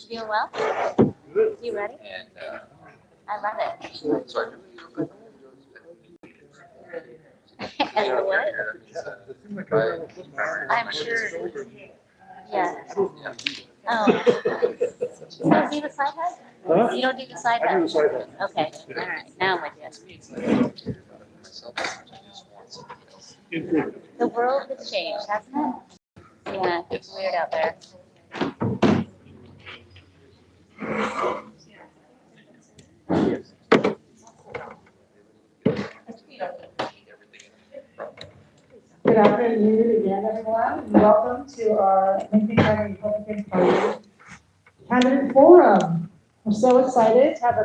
doing well? You ready? I love it. And the what? I'm sure. Yeah. Oh. You don't do the side hug? Huh? You don't do the side hug? I do the side hug. Okay. All right. Now I'm with you. The world has changed, hasn't it? Yeah. It's weird out there. Good afternoon again, everyone, and welcome to our Lincoln County Republican Party Candidate Forum. We're so excited to have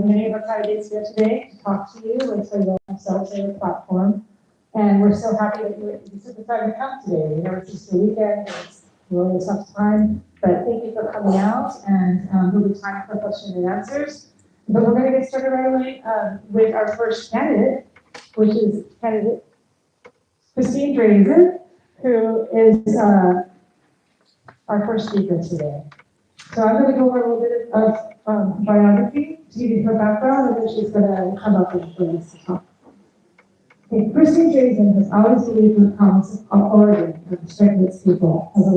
many of our candidates here today to talk to you and to themselves on the platform. And we're so happy that you took the time to come today. You know, it's just a weekend, it's really a tough time, but thank you for coming out, and there'll be time for questions and answers. But we're going to get started right away with our first candidate, which is candidate Drazan, who is our first speaker today. So I'm going to go over a little bit of biography to give you her background, and then she's going to come up and join us to talk. Okay, Drazan has always believed in the promise of Oregon and the strength of its people. As a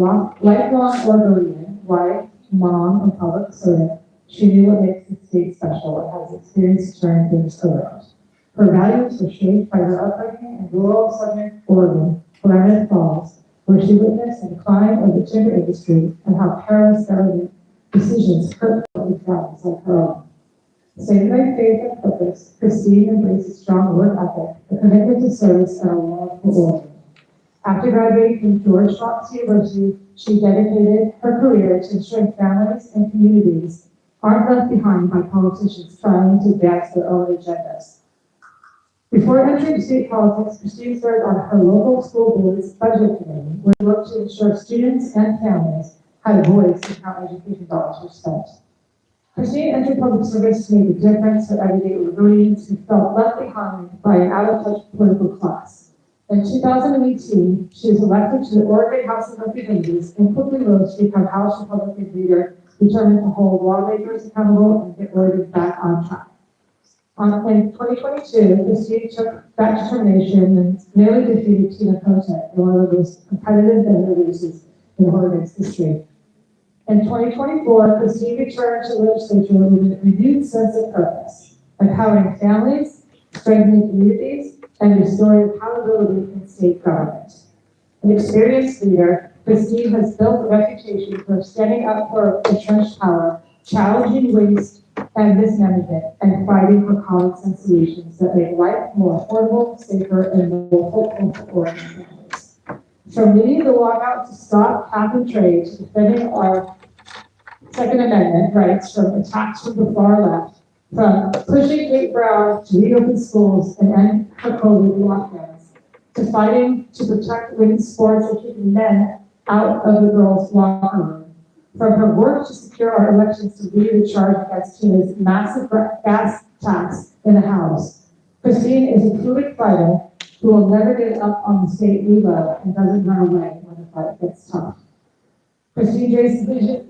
lifelong Oregonian, wife, mom, and public servant, she knew what makes the state special and has experienced turning things around. Her values were shaped by her upbringing in rural southern Oregon, Granite Falls, where she witnessed the decline of the timber industry and how perilous government decisions hurt families like her own. Saved by faith and purpose, Christine embraces strong work ethic, a commitment to service, and a love for Oregon. After graduating from George Fox University, she dedicated her career to ensuring families and communities aren't left behind by politicians trying to advance their own agendas. Before entering state politics, Christine served on her local school board's budget committee, where she worked to ensure students and families had a voice in how education dollars were spent. Christine entered public service to make a difference for everyday Oregonians who felt left behind by an out-of-touch political class. In 2018, she was elected to the Oregon House of Representatives and quickly rose to become House Republican leader, determined to hold lawmakers accountable and get Oregon back on track. In 2022, Christine took that determination and nearly defeated Tina Kotek in one of the most competitive governor races in Oregon's history. In 2024, Christine returned to the legislature with a renewed sense of purpose, empowering families, strengthening communities, and restoring accountability in state government. An experienced leader, Christine has built a reputation for standing up for entrenched power, challenging waste and mismanagement, and fighting for common sense solutions that make life more affordable, safer, and more hopeful for Oregon families. From leading the walkout to stop cap and trade to defending our Second Amendment rights from attacks from the far left, from pushing Kate Brown to reopen schools and end her COVID lockdowns, to fighting to protect women's sports and keeping men out of the girls' locker room. From her work to secure our elections to lead the charge against Tina's massive gas tax in the House, Christine is a proven fighter who will never give up on the state we love and doesn't run away when the fight gets tough. Christine Drazan's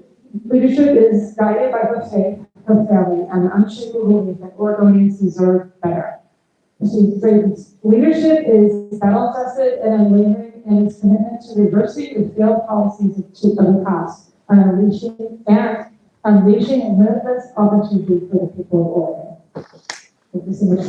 leadership is guided by her faith, her family, and an unshakable belief that Oregonians deserve better. Christine Drazan's leadership is battle-tested and unwavering in its commitment to reversing the failed policies of the past and unleashing a limitless opportunity for the people of Oregon. Thank you so much.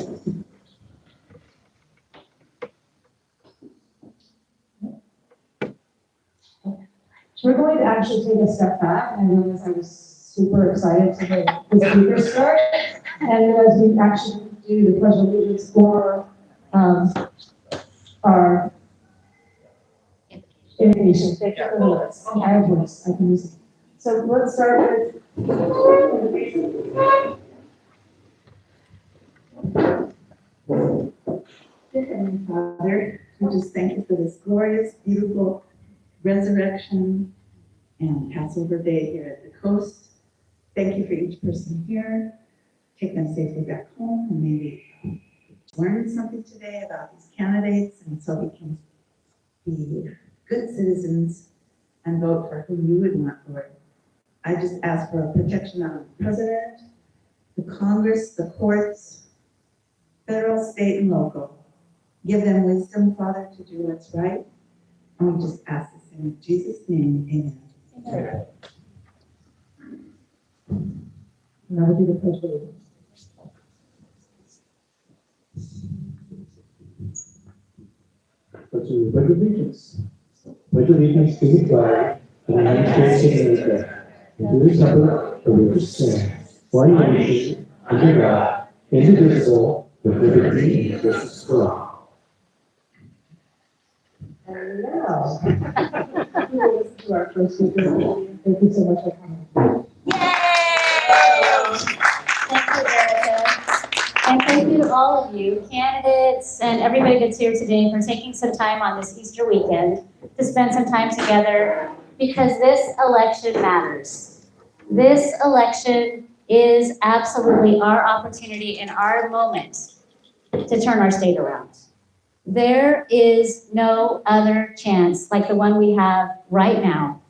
We're going to actually take a step back, and realize I was super excited to hear the speaker start, and as we actually do the pledge of allegiance for our invitation. Thank you for the words. I have voice, I can use it. So let's start with invitation. Dear Heavenly Father, we just thank you for this glorious, beautiful resurrection and Passover day here at the coast. Thank you for each person here. Take them safely back home, and maybe learn something today about these candidates, and so we can be good citizens and vote for who you would want, Lord. I just ask for a protection on the president, the Congress, the courts, federal, state, and local. Give them wisdom, Father, to do what's right. And we just ask this in Jesus' name, amen. Now we'll do the pledge of allegiance. Pledge allegiance. Pledge allegiance to the flag of the United States of America, and to the republic for which it stands, one nation, under God, indivisible, with liberty and justice for all. And now, we will listen to our first speaker. Thank you so much for coming. Yay! Thank you, Erica. And thank you to all of you, candidates, and everybody that's here today for taking some time on this Easter weekend to spend some time together, because this election matters. This election is absolutely our opportunity and our moment to turn our state around. There is no other chance like the one we have right now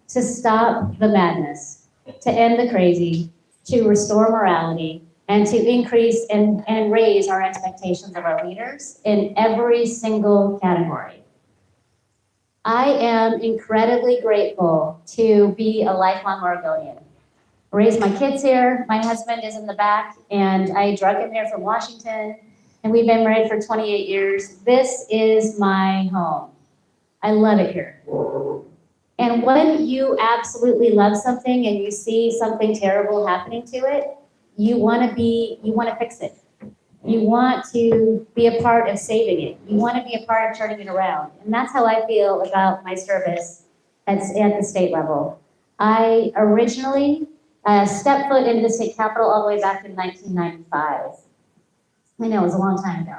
to stop the madness, to end the crazy, to restore morality, and to increase and raise our expectations of our leaders in every single category. I am incredibly grateful to be a lifelong Oregonian. I raised my kids here, my husband is in the back, and I drug him here from Washington, and we've been married for 28 years. This is my home. I love it here. And when you absolutely love something and you see something terrible happening to it, you want to fix it. You want to be a part of saving it. You want to be a part of turning it around. And that's how I feel about my service at the state level. I originally stepped foot into the state capitol all the way back in 1995. I know, it was a long time ago.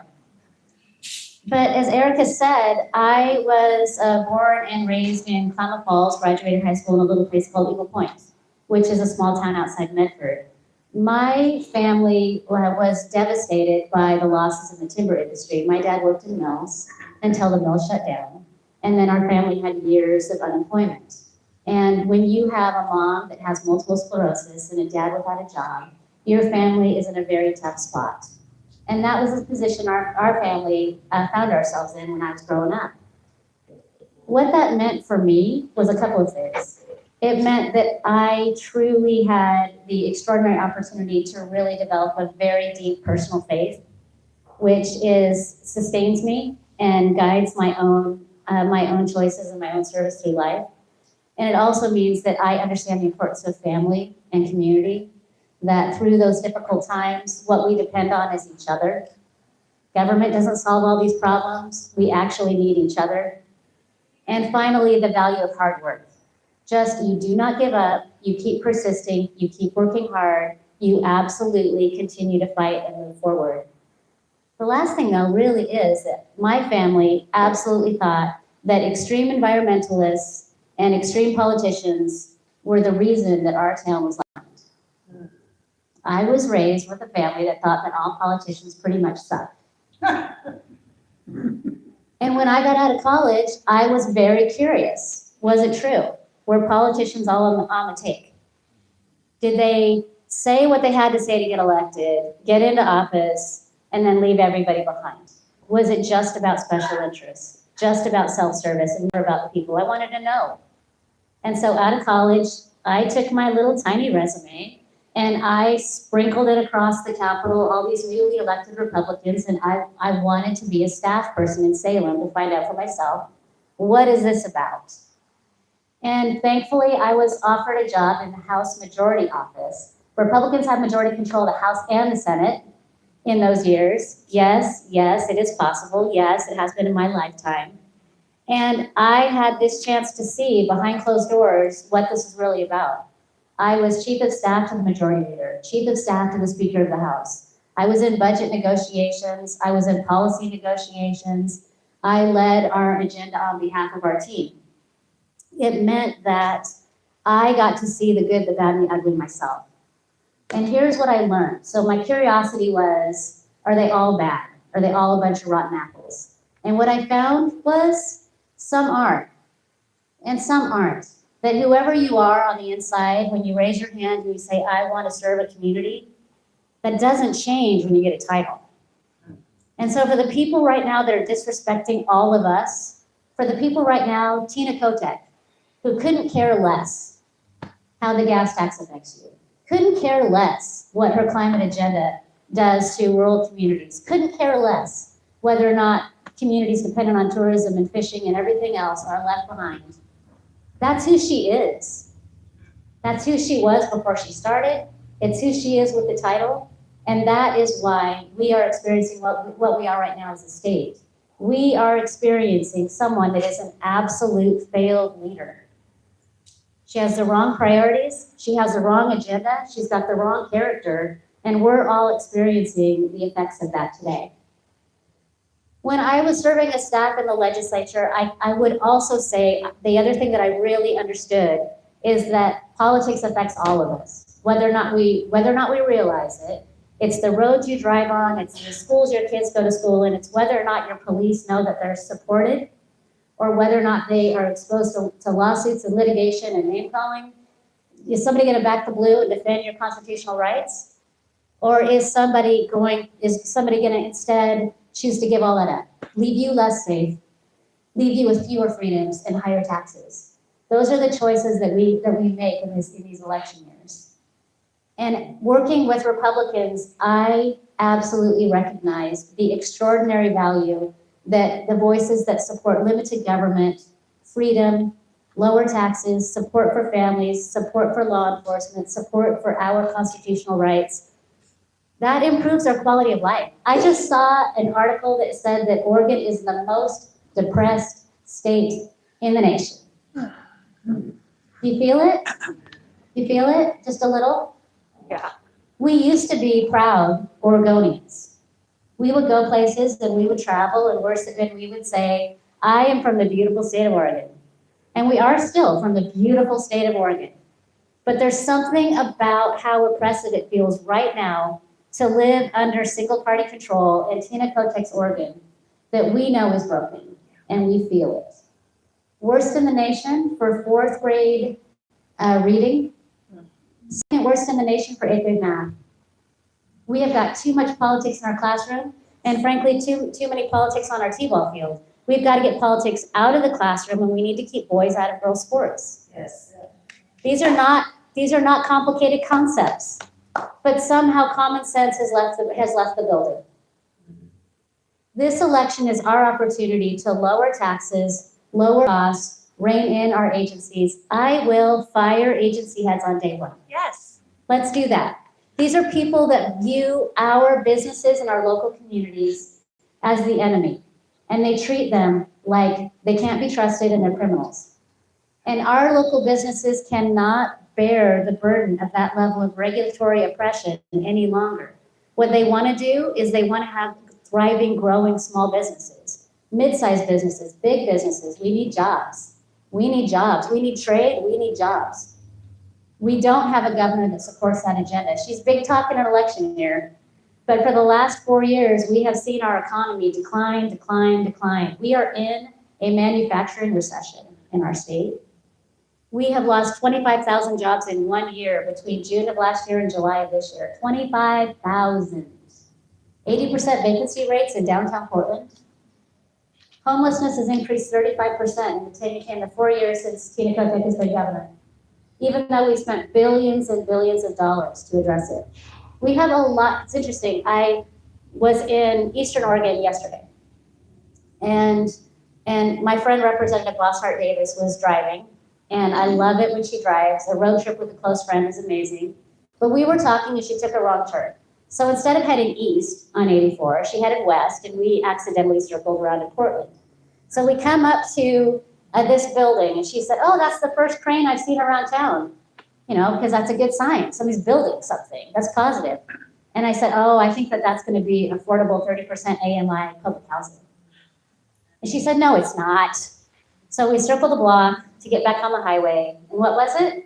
But as Erica said, I was born and raised in Klamath Falls, graduated high school in a little place called Eagle Point, which is a small town outside Medford. My family was devastated by the losses in the timber industry. My dad worked in mills until the mill shut down. And then our family had years of unemployment. And when you have a mom that has multiple sclerosis and a dad without a job, your family is in a very tough spot. And that was the position our family found ourselves in when I was growing up. What that meant for me was a couple of things. It meant that I truly had the extraordinary opportunity to really develop a very deep personal faith, which sustains me and guides my own choices and my own service through life. And it also means that I understand the importance of family and community, that through those difficult times, what we depend on is each other. Government doesn't solve all these problems. We actually need each other. And finally, the value of hard work. Just, you do not give up, you keep persisting, you keep working hard, you absolutely continue to fight and move forward. The last thing, though, really is that my family absolutely thought that extreme environmentalists and extreme politicians were the reason that our town was left. I was raised with a family that thought that all politicians pretty much suck. And when I got out of college, I was very curious. Was it true? Were politicians all on the take? Did they say what they had to say to get elected, get into office, and then leave everybody behind? Was it just about special interests, just about self-service, and more about the people? I wanted to know. And so out of college, I took my little tiny resume and I sprinkled it across the Capitol, all these newly elected Republicans, and I wanted to be a staff person in Salem to find out for myself, what is this about? And thankfully, I was offered a job in the House Majority Office. Republicans have majority control of the House and the Senate in those years. Yes, it is possible. Yes, it has been in my lifetime. And I had this chance to see behind closed doors what this is really about. I was chief of staff to the majority leader, chief of staff to the Speaker of the House. I was in budget negotiations. I was in policy negotiations. I led our agenda on behalf of our team. It meant that I got to see the good, the bad, and the ugly myself. And here's what I learned. So my curiosity was, are they all bad? Are they all a bunch of rotten apples? And what I found was some are, and some aren't. that whoever you are on the inside, when you raise your hand and you say, I want to serve a community, that doesn't change when you get a title. And so for the people right now that are disrespecting all of us, for the people right now, Tina Kotek, who couldn't care less how the gas tax affects you, couldn't care less what her climate agenda does to rural communities, couldn't care less whether or not communities dependent on tourism and fishing and everything else are left behind. That's who she is. That's who she was before she started. It's who she is with the title. And that is why we are experiencing what we are right now as a state. We are experiencing someone that is an absolute failed leader. She has the wrong priorities. She has the wrong agenda. She's got the wrong character. And we're all experiencing the effects of that today. When I was serving as staff in the legislature, I would also say the other thing that I really understood is that politics affects all of us, whether or not we realize it. It's the roads you drive on, it's the schools your kids go to school in, it's whether or not your police know that they're supported, or whether or not they are exposed to lawsuits and litigation and name calling. Is somebody going to back the blue and defend your constitutional rights? Or is somebody going to instead choose to give all that up, leave you less safe, leave you with fewer freedoms and higher taxes? Those are the choices that we make in these election years. And working with Republicans, I absolutely recognize the extraordinary value that the voices that support limited government, freedom, lower taxes, support for families, support for law enforcement, support for our constitutional rights, that improves our quality of life. I just saw an article that said that Oregon is the most depressed state in the nation. Do you feel it? You feel it? Just a little? Yeah. We used to be proud Oregonians. We would go places and we would travel and we would say, I am from the beautiful state of Oregon. And we are still from the beautiful state of Oregon. But there's something about how oppressive it feels right now to live under single party control in Tina Kotek's Oregon that we know is broken and we feel it. Worst in the nation for fourth grade reading, second worst in the nation for eighth grade math. We have got too much politics in our classroom and frankly too many politics on our t-ball field. We've got to get politics out of the classroom and we need to keep boys out of girls' sports. Yes. These are not complicated concepts. But somehow common sense has left the building. This election is our opportunity to lower taxes, lower costs, rein in our agencies. I will fire agency heads on day one. Yes. Let's do that. These are people that view our businesses and our local communities as the enemy, and they treat them like they can't be trusted and they're criminals. And our local businesses cannot bear the burden of that level of regulatory oppression any longer. What they want to do is they want to have thriving, growing small businesses, mid-sized businesses, big businesses. We need jobs. We need jobs. We need trade. We need jobs. We don't have a governor that supports that agenda. She's big talk in an election year, but for the last 4 years, we have seen our economy decline, decline, decline. We are in a manufacturing recession in our state. We have lost 25,000 jobs in 1 year between June of last year and July of this year. 25,000. 80% vacancy rates in downtown Portland. Homelessness has increased 35% in the 4 years since Tina Kotek has been governor, even though we spent billions and billions of dollars to address it. We have a lot. It's interesting. I was in Eastern Oregon yesterday, and my friend Representative Bosshart Davis was driving. And I love it when she drives. A road trip with a close friend is amazing. But we were talking and she took a wrong turn. So instead of heading east on 84, she headed west and we accidentally circled around in Portland. So we come up to this building and she said, oh, that's the first crane I've seen around town. You know, because that's a good sign. Somebody's building something. That's positive. And I said, oh, I think that's going to be affordable 30% AMI public housing. And she said, no, it's not. So we circled the block to get back on the highway. And what was it?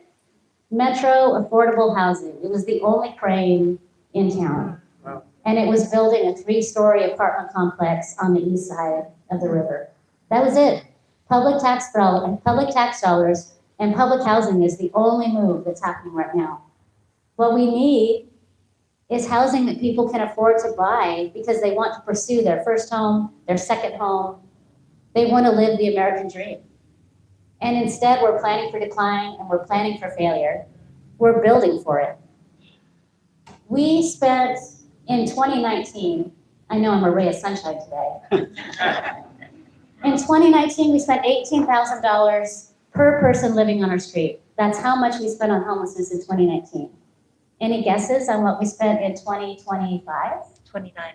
Metro affordable housing. It was the only crane in town. Wow. And it was building a 3-story apartment complex on the east side of the river. That was it. Public tax dollars And public housing is the only move that's happening right now. What we need is housing that people can afford to buy because they want to pursue their first home, their second home. They want to live the American dream. And instead, we're planning for decline and we're planning for failure. We're building for it. We spent in 2019, I know I'm a ray of sunshine today. In 2019, we spent $18,000 per person living on our street. That's how much we spent on homelessness in 2019. Any guesses on what we spent in 2025? 29.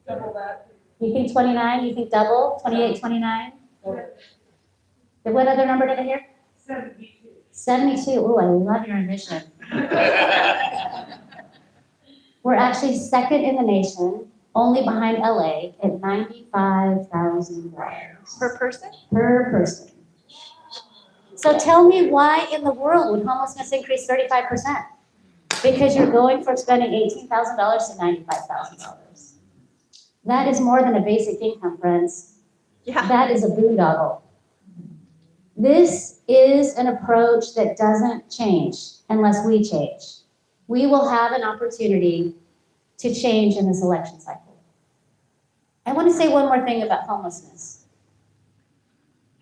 Double that. You think 29? You think double? 28, 29? What other number did I hear? 72. 72. Ooh, I love your ambition. We're actually second in the nation, only behind LA, at $95,000 Per person? per person. So tell me why in the world would homelessness increase 35%? Because you're going from spending $18,000 to $95,000. That is more than a basic income, friends. Yeah. That is a boondoggle. This is an approach that doesn't change unless we change. We will have an opportunity to change in this election cycle. I want to say one more thing about homelessness.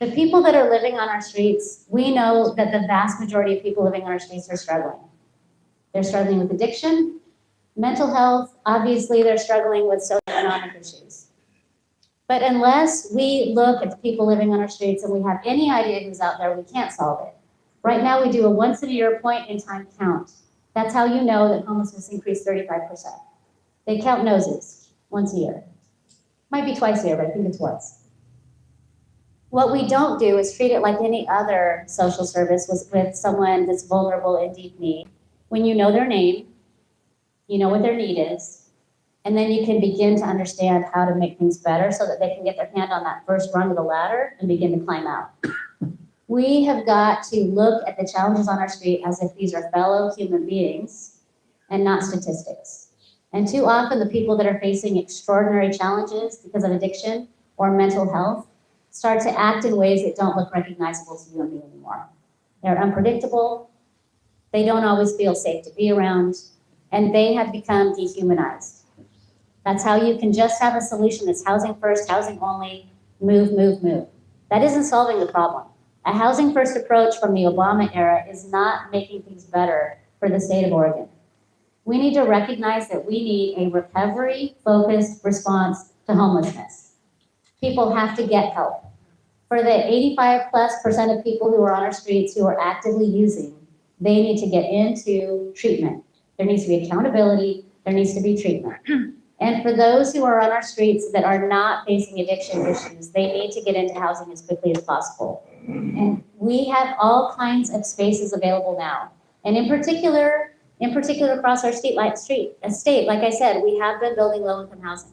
The people that are living on our streets, we know that the vast majority of people living on our streets are struggling. They're struggling with addiction, mental health, obviously they're struggling with socioeconomic issues. But unless we look at the people living on our streets and we have any idea who's out there, we can't solve it. Right now, we do a once in a year point in time count. That's how you know that homelessness increased 35%. They count noses once a year. Might be twice a year, but I think it's once. What we don't do is treat it like any other social service with someone that's vulnerable and deep need. When you know their name, you know what their need is, and then you can begin to understand how to make things better so that they can get their hand on that first rung of the ladder and begin to climb out. We have got to look at the challenges on our street as if these are fellow human beings and not statistics. And too often the people that are facing extraordinary challenges because of addiction or mental health start to act in ways that don't look recognizable to you and me anymore. They're unpredictable, they don't always feel safe to be around, and they have become dehumanized. That's how you can just have a solution that's housing first, housing only, move, move, move. That isn't solving the problem. A housing first approach from the Obama era is not making things better for the state of Oregon. We need to recognize that we need a recovery-focused response to homelessness. People have to get help. For the 85+% of people who are on our streets who are actively using, they need to get into treatment. There needs to be accountability, there needs to be treatment. And for those who are on our streets that are not facing addiction issues, they need to get into housing as quickly as possible. And we have all kinds of spaces available now. And in particular across our state, like I said, we have been building low-income housing.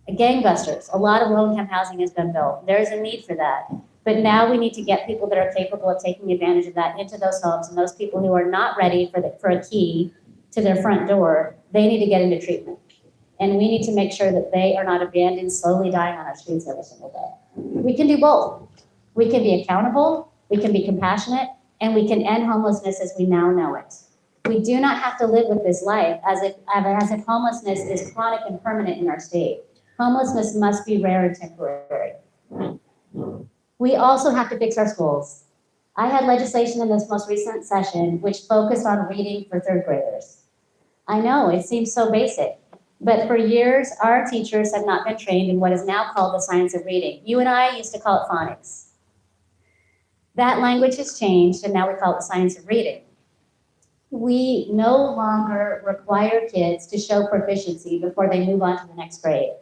Gangbusters, a lot of low-income housing has been built. There's a need for that. But now we need to get people that are capable of taking advantage of that into those homes, and those people who are not ready for a key to their front door, they need to get into treatment. And we need to make sure that they are not abandoned, slowly dying on our streets every single day. We can do both. We can be accountable, we can be compassionate, and we can end homelessness as we now know it. We do not have to live with this life as if homelessness is chronic and permanent in our state. Homelessness must be rare and temporary. We also have to fix our schools. I had legislation in this most recent session which focused on reading for third graders. I know, it seems so basic, but for years, our teachers have not been trained in what is now called the science of reading. You and I used to call it phonics. That language has changed, and now we call it the science of reading. We no longer require kids to show proficiency before they move on to the next grade.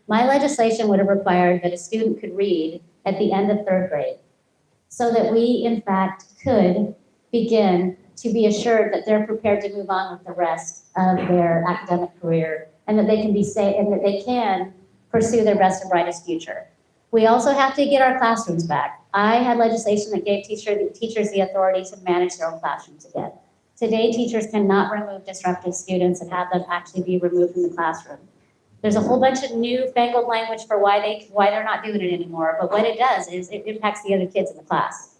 My legislation would have required that a student could read at the end of third grade, so that we, in fact, could begin to be assured that they're prepared to move on with the rest of their academic career, and that they can be safe, and that they can pursue their best and brightest future. We also have to get our classrooms back. I had legislation that gave teachers the authority to manage their own classrooms again. Today, teachers cannot remove disruptive students and have them actually be removed from the classroom. There's a whole bunch of newfangled language for why they're not doing it anymore, but what it does is it impacts the other kids in the class.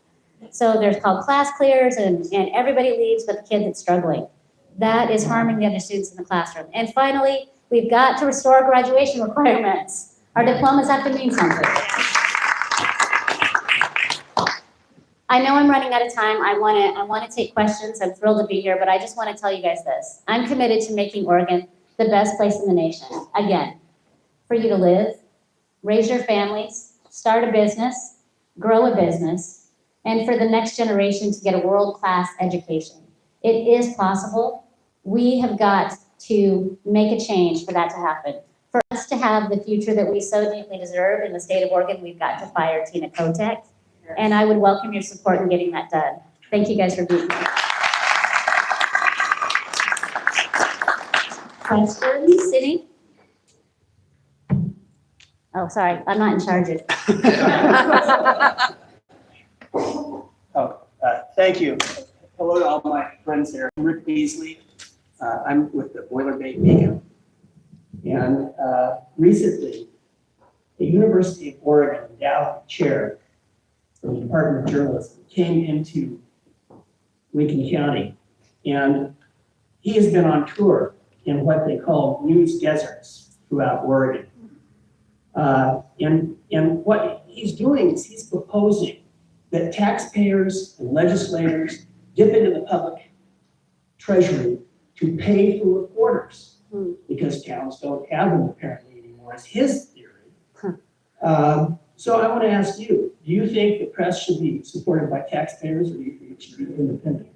So there's called class clears and everybody leaves but the kid that's struggling. That is harming the other students in the classroom. And finally, we've got to restore graduation requirements. Our diplomas have to mean something. I know I'm running out of time. I want to take questions. I'm thrilled to be here, but I just want to tell you guys this. I'm committed to making Oregon the best place in the nation. Again, for you to live, raise your families, start a business, grow a business, and for the next generation to get a world-class education. It is possible. We have got to make a change for that to happen. For us to have the future that we so deeply deserve in the state of Oregon, we've got to fire Tina Kotek. And I would welcome your support in getting that done. Thank you guys for being here. Questions, Sydney? Oh, sorry, I'm not in charge of. Thank you. Hello to all my friends here. I'm Rick Beasley. I'm with the Boiler Bay Beacon. And recently, the University of Oregon endowed chair from the Department of Journalism came into Lincoln County. And he has been on tour in what they call news deserts throughout Oregon. And what he's doing is he's proposing that taxpayers and legislators dip into the public treasury to pay for reporters because towns don't have them apparently anymore, is his theory. So I want to ask you, do you think the press should be supported by taxpayers or do you think it should be independent?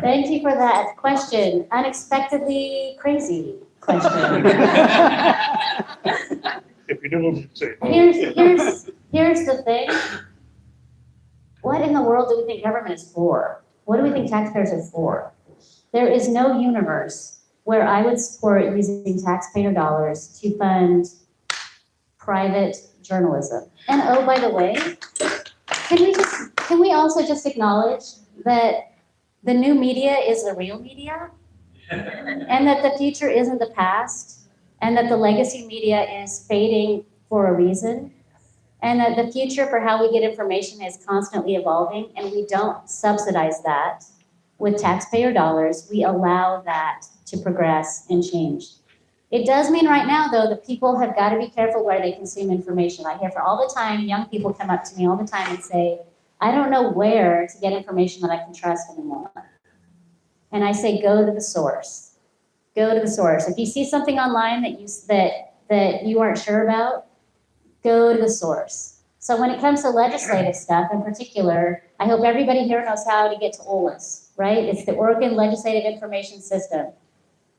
Thank you for that question. Unexpectedly crazy question. If you do say. Here's the thing. What in the world do we think government is for? What do we think taxpayers are for? There is no universe where I would support using taxpayer dollars to fund private journalism. And oh, by the way, can we also just acknowledge that the new media is the real media? And that the future isn't the past? And that the legacy media is fading for a reason? And that the future for how we get information is constantly evolving, and we don't subsidize that with taxpayer dollars. We allow that to progress and change. It does mean right now, though, that people have got to be careful where they consume information. I hear for all the time, young people come up to me all the time and say, I don't know where to get information that I can trust anymore. And I say, go to the source. Go to the source. If you see something online that you aren't sure about, go to the source. So when it comes to legislative stuff in particular, I hope everybody here knows how to get to OLIS, right? It's the Oregon Legislative Information System.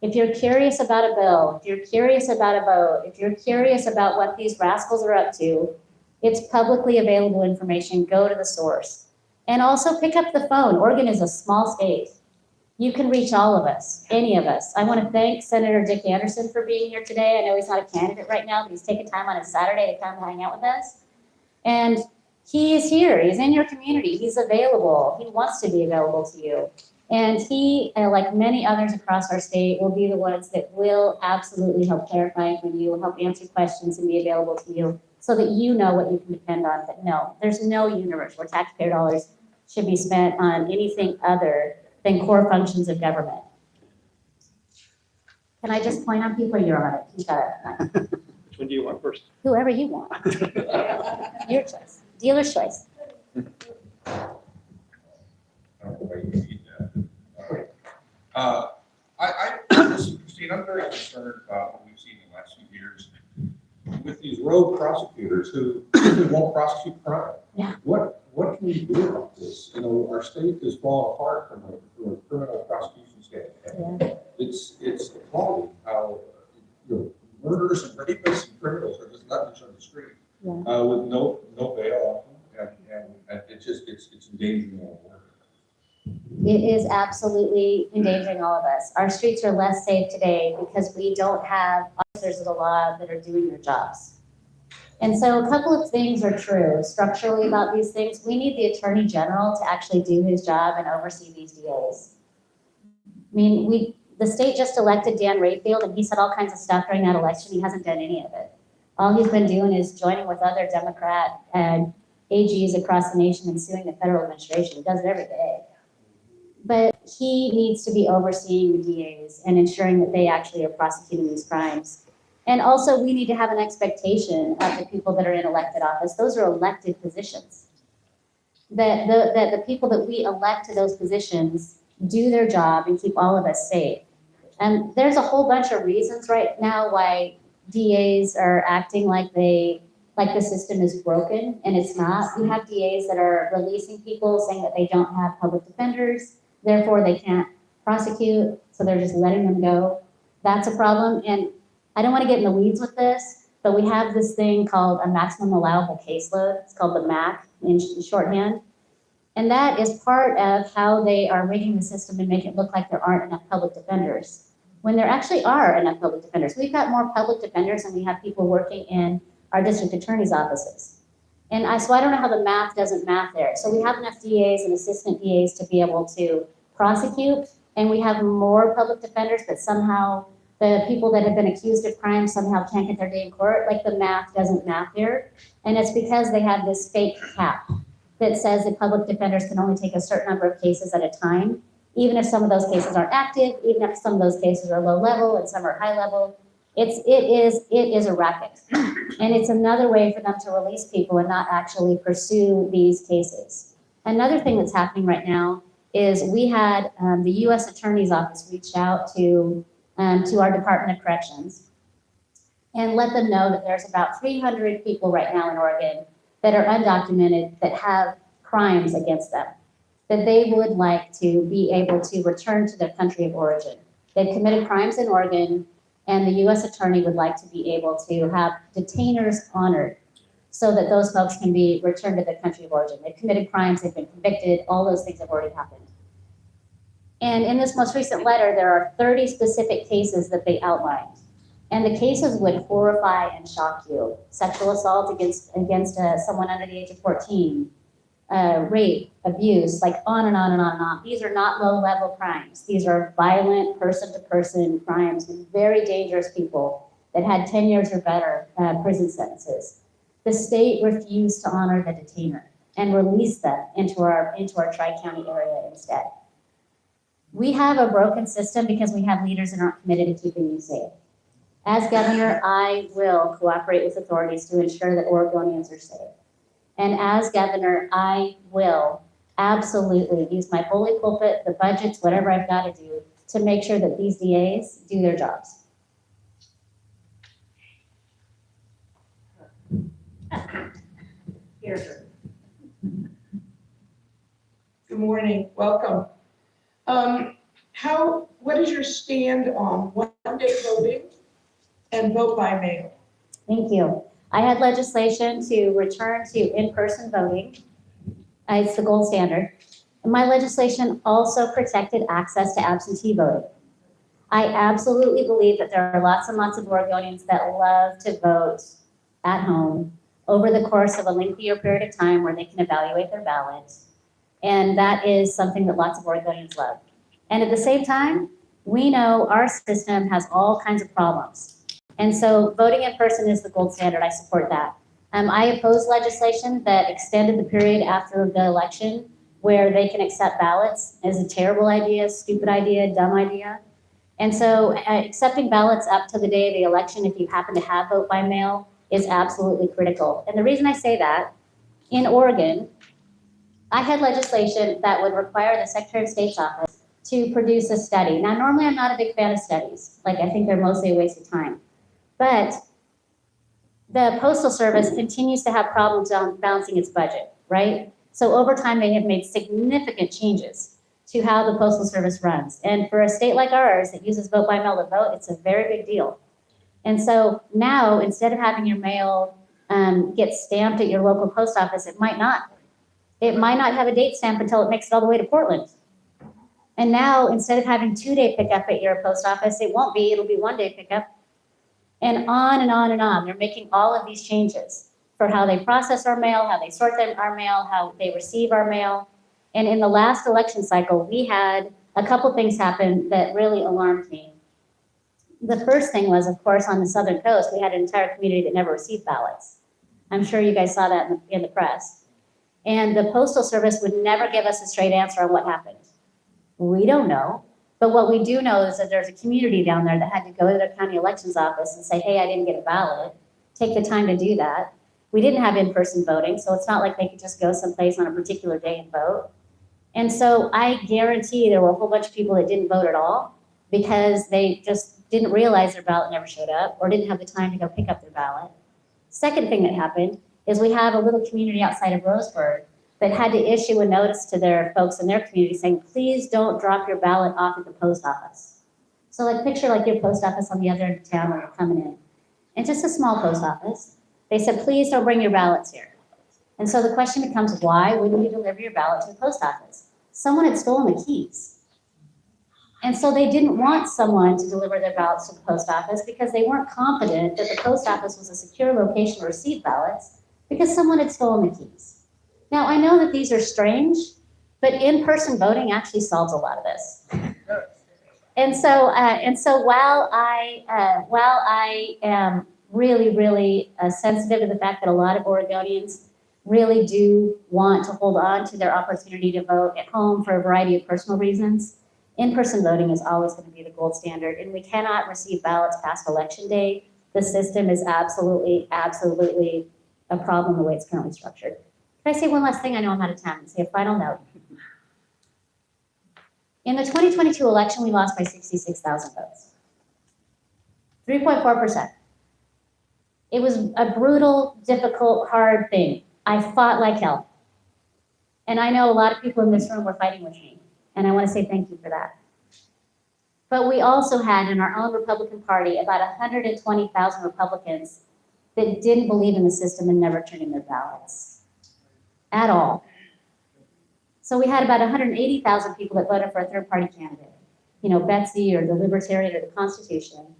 If you're curious about a bill, if you're curious about a vote, if you're curious about what these rascals are up to, it's publicly available information. Go to the source. And also pick up the phone. Oregon is a small state. You can reach all of us, any of us. I want to thank Senator Dick Anderson for being here today. I know he's not a candidate right now, but he's taking time on a Saturday to come hang out with us. And he is here. He's in your community. He's available. He wants to be available to you. And he, like many others across our state, will be the ones that will absolutely help clarify for you, help answer questions and be available to you so that you know what you can depend on. But no, there's no universe where taxpayer dollars should be spent on anything other than core functions of government. Can I just point on people? You're on it. You got it. Which one do you want first? Whoever you want. Your choice. Dealer's choice. Christine, I'm very concerned about what we've seen in the last few years with these rogue prosecutors who won't prosecute crime. Yeah. What can we do about this? You know, our state is falling apart from a criminal prosecution standpoint. Yeah. It's appalling how murderers and rapists and criminals are just left on the street with no bail on them, and it's endangering our work. It is absolutely endangering all of us. Our streets are less safe today because we don't have officers of the law that are doing their jobs. And so a couple of things are true structurally about these things. We need the Attorney General to actually do his job and oversee these DAs. I mean, the state just elected Dan Rayfield, and he said all kinds of stuff during that election. He hasn't done any of it. All he's been doing is joining with other Democrat and AGs across the nation and suing the federal administration. He does it every day. But he needs to be overseeing the DAs and ensuring that they actually are prosecuting these crimes. And also, we need to have an expectation of the people that are in elected office. Those are elected positions. That the people that we elect to those positions do their job and keep all of us safe. And there's a whole bunch of reasons right now why DAs are acting like the system is broken, and it's not. We have DAs that are releasing people saying that they don't have public defenders, therefore they can't prosecute, so they're just letting them go. That's a problem, and I don't want to get in the weeds with this, but we have this thing called a maximum allowable caseload. It's called the MAC in shorthand. And that is part of how they are rigging the system and make it look like there aren't enough public defenders, when there actually are enough public defenders. We've got more public defenders than we have people working in our district attorney's offices. And so I don't know how the math doesn't math there. So we have enough DAs and assistant DAs to be able to prosecute, and we have more public defenders, but somehow the people that have been accused of crime somehow can't get their day in court. Like the math doesn't math here. And it's because they have this fake cap that says that public defenders can only take a certain number of cases at a time, even if some of those cases aren't active, even if some of those cases are low level and some are high level. It is a racket. And it's another way for them to release people and not actually pursue these cases. Another thing that's happening right now is we had the U.S. Attorney's Office reached out to our Department of Corrections and let them know that there's about 300 people right now in Oregon that are undocumented that have crimes against them, that they would like to be able to return to their country of origin. They've committed crimes in Oregon, and the U.S. Attorney would like to be able to have detainers honored so that those folks can be returned to their country of origin. They've committed crimes, they've been convicted, all those things have already happened. And in this most recent letter, there are 30 specific cases that they outlined. And the cases would horrify and shock you. Sexual assault against someone under the age of 14, rape, abuse, like on and on and on and on. These are not low-level crimes. These are violent person-to-person crimes with very dangerous people that had 10 years or better prison sentences. The state refused to honor the detainer and release them into our Tri-County area instead. We have a broken system because we have leaders that aren't committed to keeping you safe. As governor, I will cooperate with authorities to ensure that Oregonians are safe. And as governor, I will absolutely use my bully pulpit, the budgets, whatever I've got to do to make sure that these DAs do their jobs. Here. Good morning, welcome. What is your stand on one-day voting and vote by mail? Thank you. I had legislation to return to in-person voting. It's the gold standard. And my legislation also protected access to absentee voting. I absolutely believe that there are lots and lots of Oregonians that love to vote at home over the course of a lengthier period of time where they can evaluate their ballots. And that is something that lots of Oregonians love. And at the same time, we know our system has all kinds of problems. And so voting in person is the gold standard. I support that. I oppose legislation that extended the period after the election where they can accept ballots. It is a terrible idea, stupid idea, dumb idea. And so accepting ballots up to the day of the election, if you happen to have vote by mail, is absolutely critical. And the reason I say that, in Oregon, I had legislation that would require the Secretary of State's office to produce a study. Now, normally I'm not a big fan of studies. Like, I think they're mostly a waste of time. But the Postal Service continues to have problems on balancing its budget, right? So over time, they have made significant changes to how the Postal Service runs. And for a state like ours that uses vote by mail to vote, it's a very big deal. And so now, instead of having your mail get stamped at your local post office, it might not. It might not have a date stamp until it makes it all the way to Portland. And now, instead of having 2-day pickup at your post office, it won't be, it'll be 1-day pickup. And on and on and on. They're making all of these changes for how they process our mail, how they sort our mail, how they receive our mail. And in the last election cycle, we had a couple things happen that really alarmed me. The first thing was, of course, on the Southern Coast, we had an entire community that never received ballots. I'm sure you guys saw that in the press. And the Postal Service would never give us a straight answer on what happened. We don't know. But what we do know is that there's a community down there that had to go to the county elections office and say, hey, I didn't get a ballot. Take the time to do that. We didn't have in-person voting, so it's not like they could just go someplace on a particular day and vote. And so I guarantee there were a whole bunch of people that didn't vote at all because they just didn't realize their ballot never showed up or didn't have the time to go pick up their ballot. Second thing that happened is we have a little community outside of Roseburg that had to issue a notice to their folks in their community saying, please don't drop your ballot off at the post office. So like picture like your post office on the other end of town when you're coming in. And just a small post office. They said, please don't bring your ballots here. And so the question becomes, why wouldn't you deliver your ballot to the post office? Someone had stolen the keys. And so they didn't want someone to deliver their ballots to the post office because they weren't confident that the post office was a secure location to receive ballots because someone had stolen the keys. Now, I know that these are strange, but in-person voting actually solves a lot of this. And so while I am really, really sensitive to the fact that a lot of Oregonians really do want to hold on to their opportunity to vote at home for a variety of personal reasons, in-person voting is always going to be the gold standard, and we cannot receive ballots past Election Day. The system is absolutely, absolutely a problem the way it's currently structured. Can I say one last thing? I know I'm out of time. Say a final note. In the 2022 election, we lost by 66,000 votes. 3.4%. It was a brutal, difficult, hard thing. I fought like hell. And I know a lot of people in this room were fighting with me. And I want to say thank you for that. But we also had in our own Republican Party about 120,000 Republicans that didn't believe in the system and never turned in their ballots at all. So we had about 180,000 people that voted for a third-party candidate, you know, Betsy or the Libertarian or the Constitution.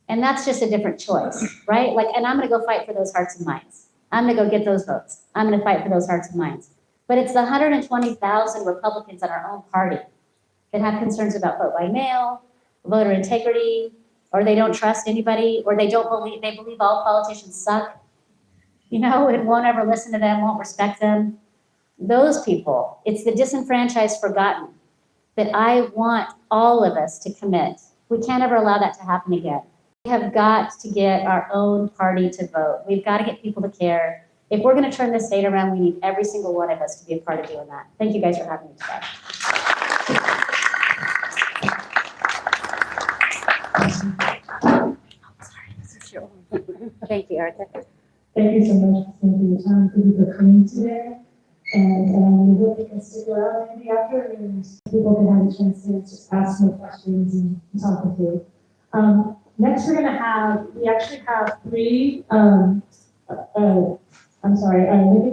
And that's just a different choice, right? Like, and I'm going to go fight for those hearts and minds. I'm going to go get those votes. I'm going to fight for those hearts and minds. But it's the 120,000 Republicans in our own party that have concerns about vote by mail, voter integrity, or they don't trust anybody, or they believe all politicians suck, you know, and won't ever listen to them, won't respect them. Those people, it's the disenfranchised forgotten that I want all of us to commit. We can't ever allow that to happen again. We have got to get our own party to vote. We've got to get people to care. If we're going to turn this state around, we need every single one of us to be a part of doing that. Thank you guys for having me today. Thank you, Arthur. Thank you so much for spending your time. Thank you for coming today. And we hope you can stick around maybe after and people can have a chance to just ask more questions and talk with you. Next, we actually have three, Lincoln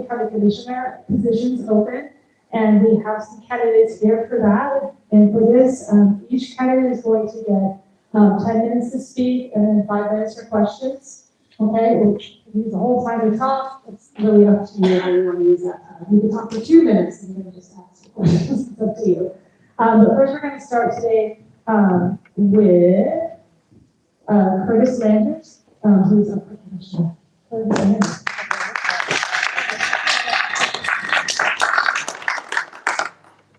County Commissioner positions open. And we have some candidates here for that. And for this, each candidate is going to get 10 minutes to speak and then 5 minutes for questions. Okay, we'll use the whole time to talk. It's really up to you how you want to use that time. You can talk for 2 minutes and then just ask questions. It's up to you. But first, we're going to start today with Curtis Landers, who's up for commissioner. Curtis Landers.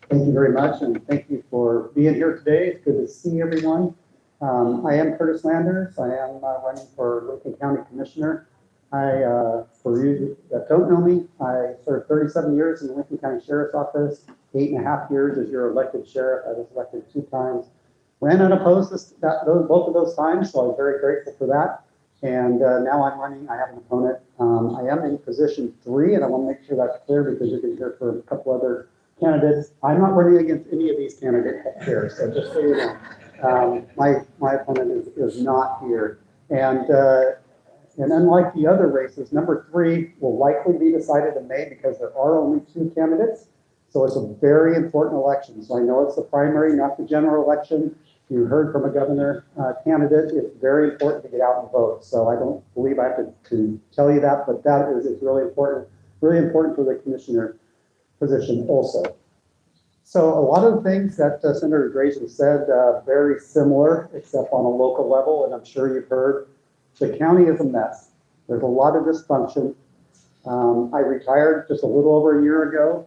Thank you very much, and thank you for being here today. It's good to see everyone. I am Curtis Landers. I am running for Lincoln County Commissioner. For you that don't know me, I served 37 years in the Lincoln County Sheriff's Office, 8.5 years as your elected sheriff. I was elected 2 times. Ran unopposed both of those times, so I'm very grateful for that. And now I'm running. I have an opponent. I am in position 3, and I want to make sure that's clear because you're going to hear from a couple other candidates. I'm not running against any of these candidates here, so just so you know. My opponent is not here. And unlike the other races, number 3 will likely be decided in May because there are only 2 candidates. So it's a very important election. So I know it's the primary, not the general election. You heard from a governor candidate. It's very important to get out and vote. So I don't believe I have to tell you that, but it's really important for the commissioner position also. So a lot of the things that Senator Drazan said, very similar, except on a local level, and I'm sure you've heard, the county is a mess. There's a lot of dysfunction. I retired just a little over a year ago.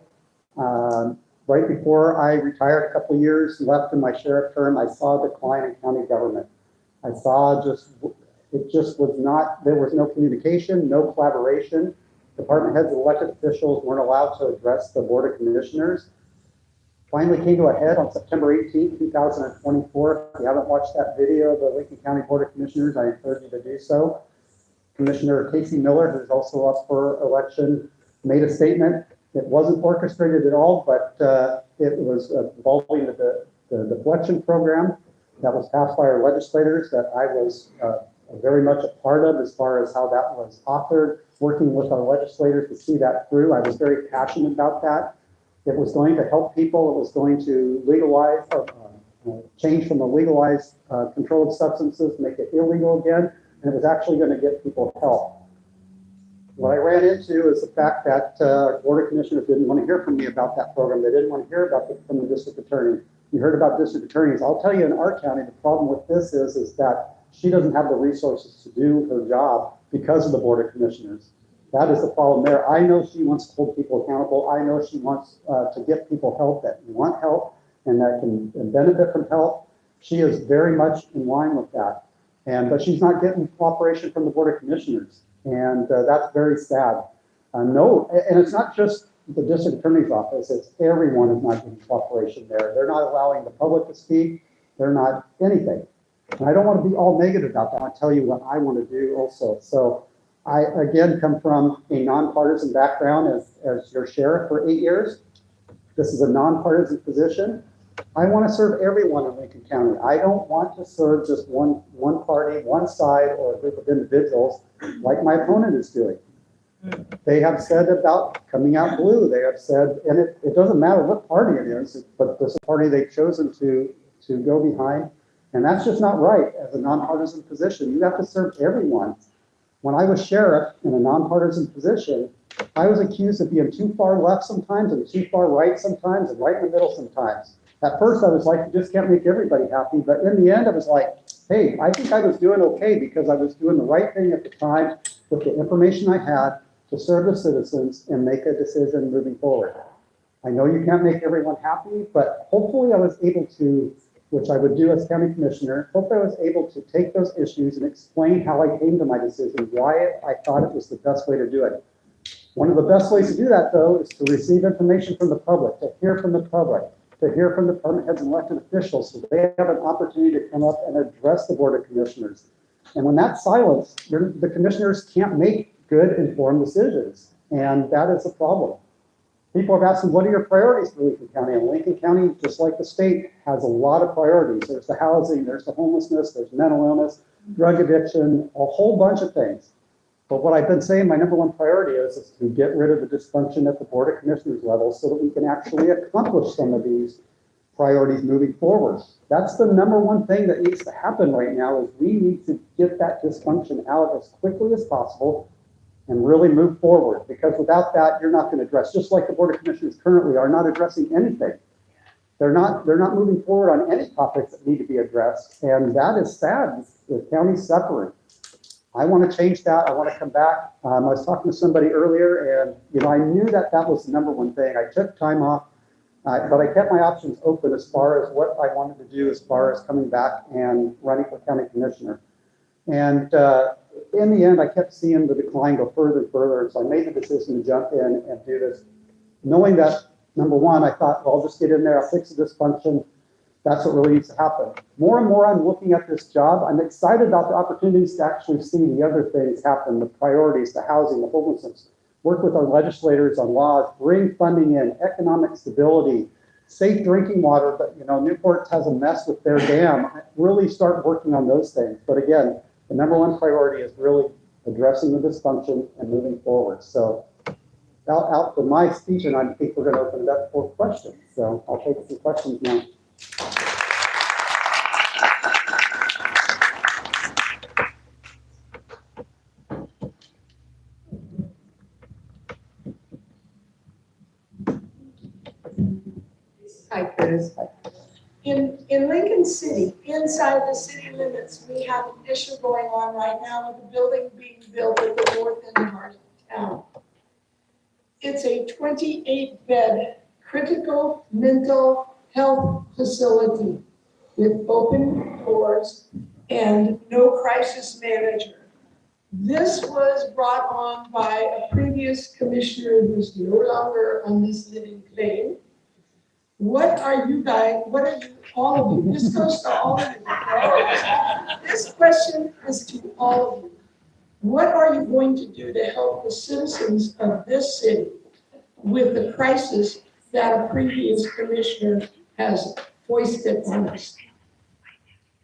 Right before I retired, a couple of years left in my sheriff term, I saw a decline in county government. I saw it just was not, there was no communication, no collaboration. Department heads and elected officials weren't allowed to address the Board of Commissioners. Finally came to a head on September 18, 2024. If you haven't watched that video of the Lincoln County Board of Commissioners, I encourage you to do so. Commissioner Casey Miller, who's also up for election, made a statement. It wasn't orchestrated at all, but it was involving the deflection program that was passed by our legislators that I was very much a part of as far as how that was authored, working with our legislators to see that through. I was very passionate about that. It was going to help people. It was going to legalize, change from a legalized controlled substances, make it illegal again, and it was actually going to get people help. What I ran into is the fact that Board of Commissioners didn't want to hear from me about that program. They didn't want to hear about it from the district attorney. You heard about district attorneys. I'll tell you, in our county, the problem with this is that she doesn't have the resources to do her job because of the Board of Commissioners. That is the problem there. I know she wants to hold people accountable. I know she wants to get people help that want help and that can benefit from help. She is very much in line with that. But she's not getting cooperation from the Board of Commissioners. And that's very sad. No, and it's not just the district attorney's office, it's everyone is not getting cooperation there. They're not allowing the public to speak. They're not anything. And I don't want to be all negative about that. I'll tell you what I want to do also. So I, again, come from a nonpartisan background as your sheriff for 8 years. This is a nonpartisan position. I want to serve everyone in Lincoln County. I don't want to serve just one party, one side, or a group of individuals like my opponent is doing. They have said about coming out blue. They have said, and it doesn't matter what party it is, but this is a party they've chosen to go behind. And that's just not right as a nonpartisan position. You have to serve everyone. When I was sheriff in a nonpartisan position, I was accused of being too far left sometimes and too far right sometimes and right in the middle sometimes. At first I was like, you just can't make everybody happy. But in the end, I was like, hey, I think I was doing okay because I was doing the right thing at the time with the information I had to serve the citizens and make a decision moving forward. I know you can't make everyone happy, but hopefully I was able to, which I would do as county commissioner, hopefully I was able to take those issues and explain how I came to my decision, why I thought it was the best way to do it. One of the best ways to do that, though, is to receive information from the public, to hear from the public, to hear from the department heads and elected officials so they have an opportunity to come up and address the Board of Commissioners. And when that's silenced, the commissioners can't make good informed decisions. And that is a problem. People have asked me, what are your priorities for Lincoln County? And Lincoln County, just like the state, has a lot of priorities. There's the housing, there's the homelessness, there's mental illness, drug addiction, a whole bunch of things. But what I've been saying my number one priority is to get rid of the dysfunction at the Board of Commissioners level so that we can actually accomplish some of these priorities moving forward. That's the number one thing that needs to happen right now is we need to get that dysfunction out as quickly as possible and really move forward, because without that, you're not going to address, just like the Board of Commissioners currently are not addressing anything. They're not moving forward on any topics that need to be addressed. And that is sad. The county's suffering. I want to change that. I want to come back. I was talking to somebody earlier and, I knew that was the number one thing. I took time off, but I kept my options open as far as what I wanted to do as far as coming back and running for county commissioner. And in the end, I kept seeing the decline go further and further. So I made the decision to jump in and do this, knowing that, number one, I thought, well, I'll just get in there, I'll fix the dysfunction. That's what really needs to happen. More and more I'm looking at this job, I'm excited about the opportunities to actually see the other things happen, the priorities, the housing, the homelessness, work with our legislators on laws, bring funding in, economic stability, safe drinking water. But Newport has a mess with their dam. Really start working on those things. But again, the number one priority is really addressing the dysfunction and moving forward. So out for my speech, and I think we're going to open it up for questions. So I'll take some questions now. Hi, Chris. In Lincoln City, inside the city limits, we have an issue going on right now with the building being built at the north end of our town. It's a 28-bed critical mental health facility with open doors and no crisis manager. This was brought on by a previous commissioner who's no longer on this living plane. What are you, all of you, this goes to all of you. This question is to all of you. What are you going to do to help the citizens of this city with the crisis that a previous commissioner has foisted on us?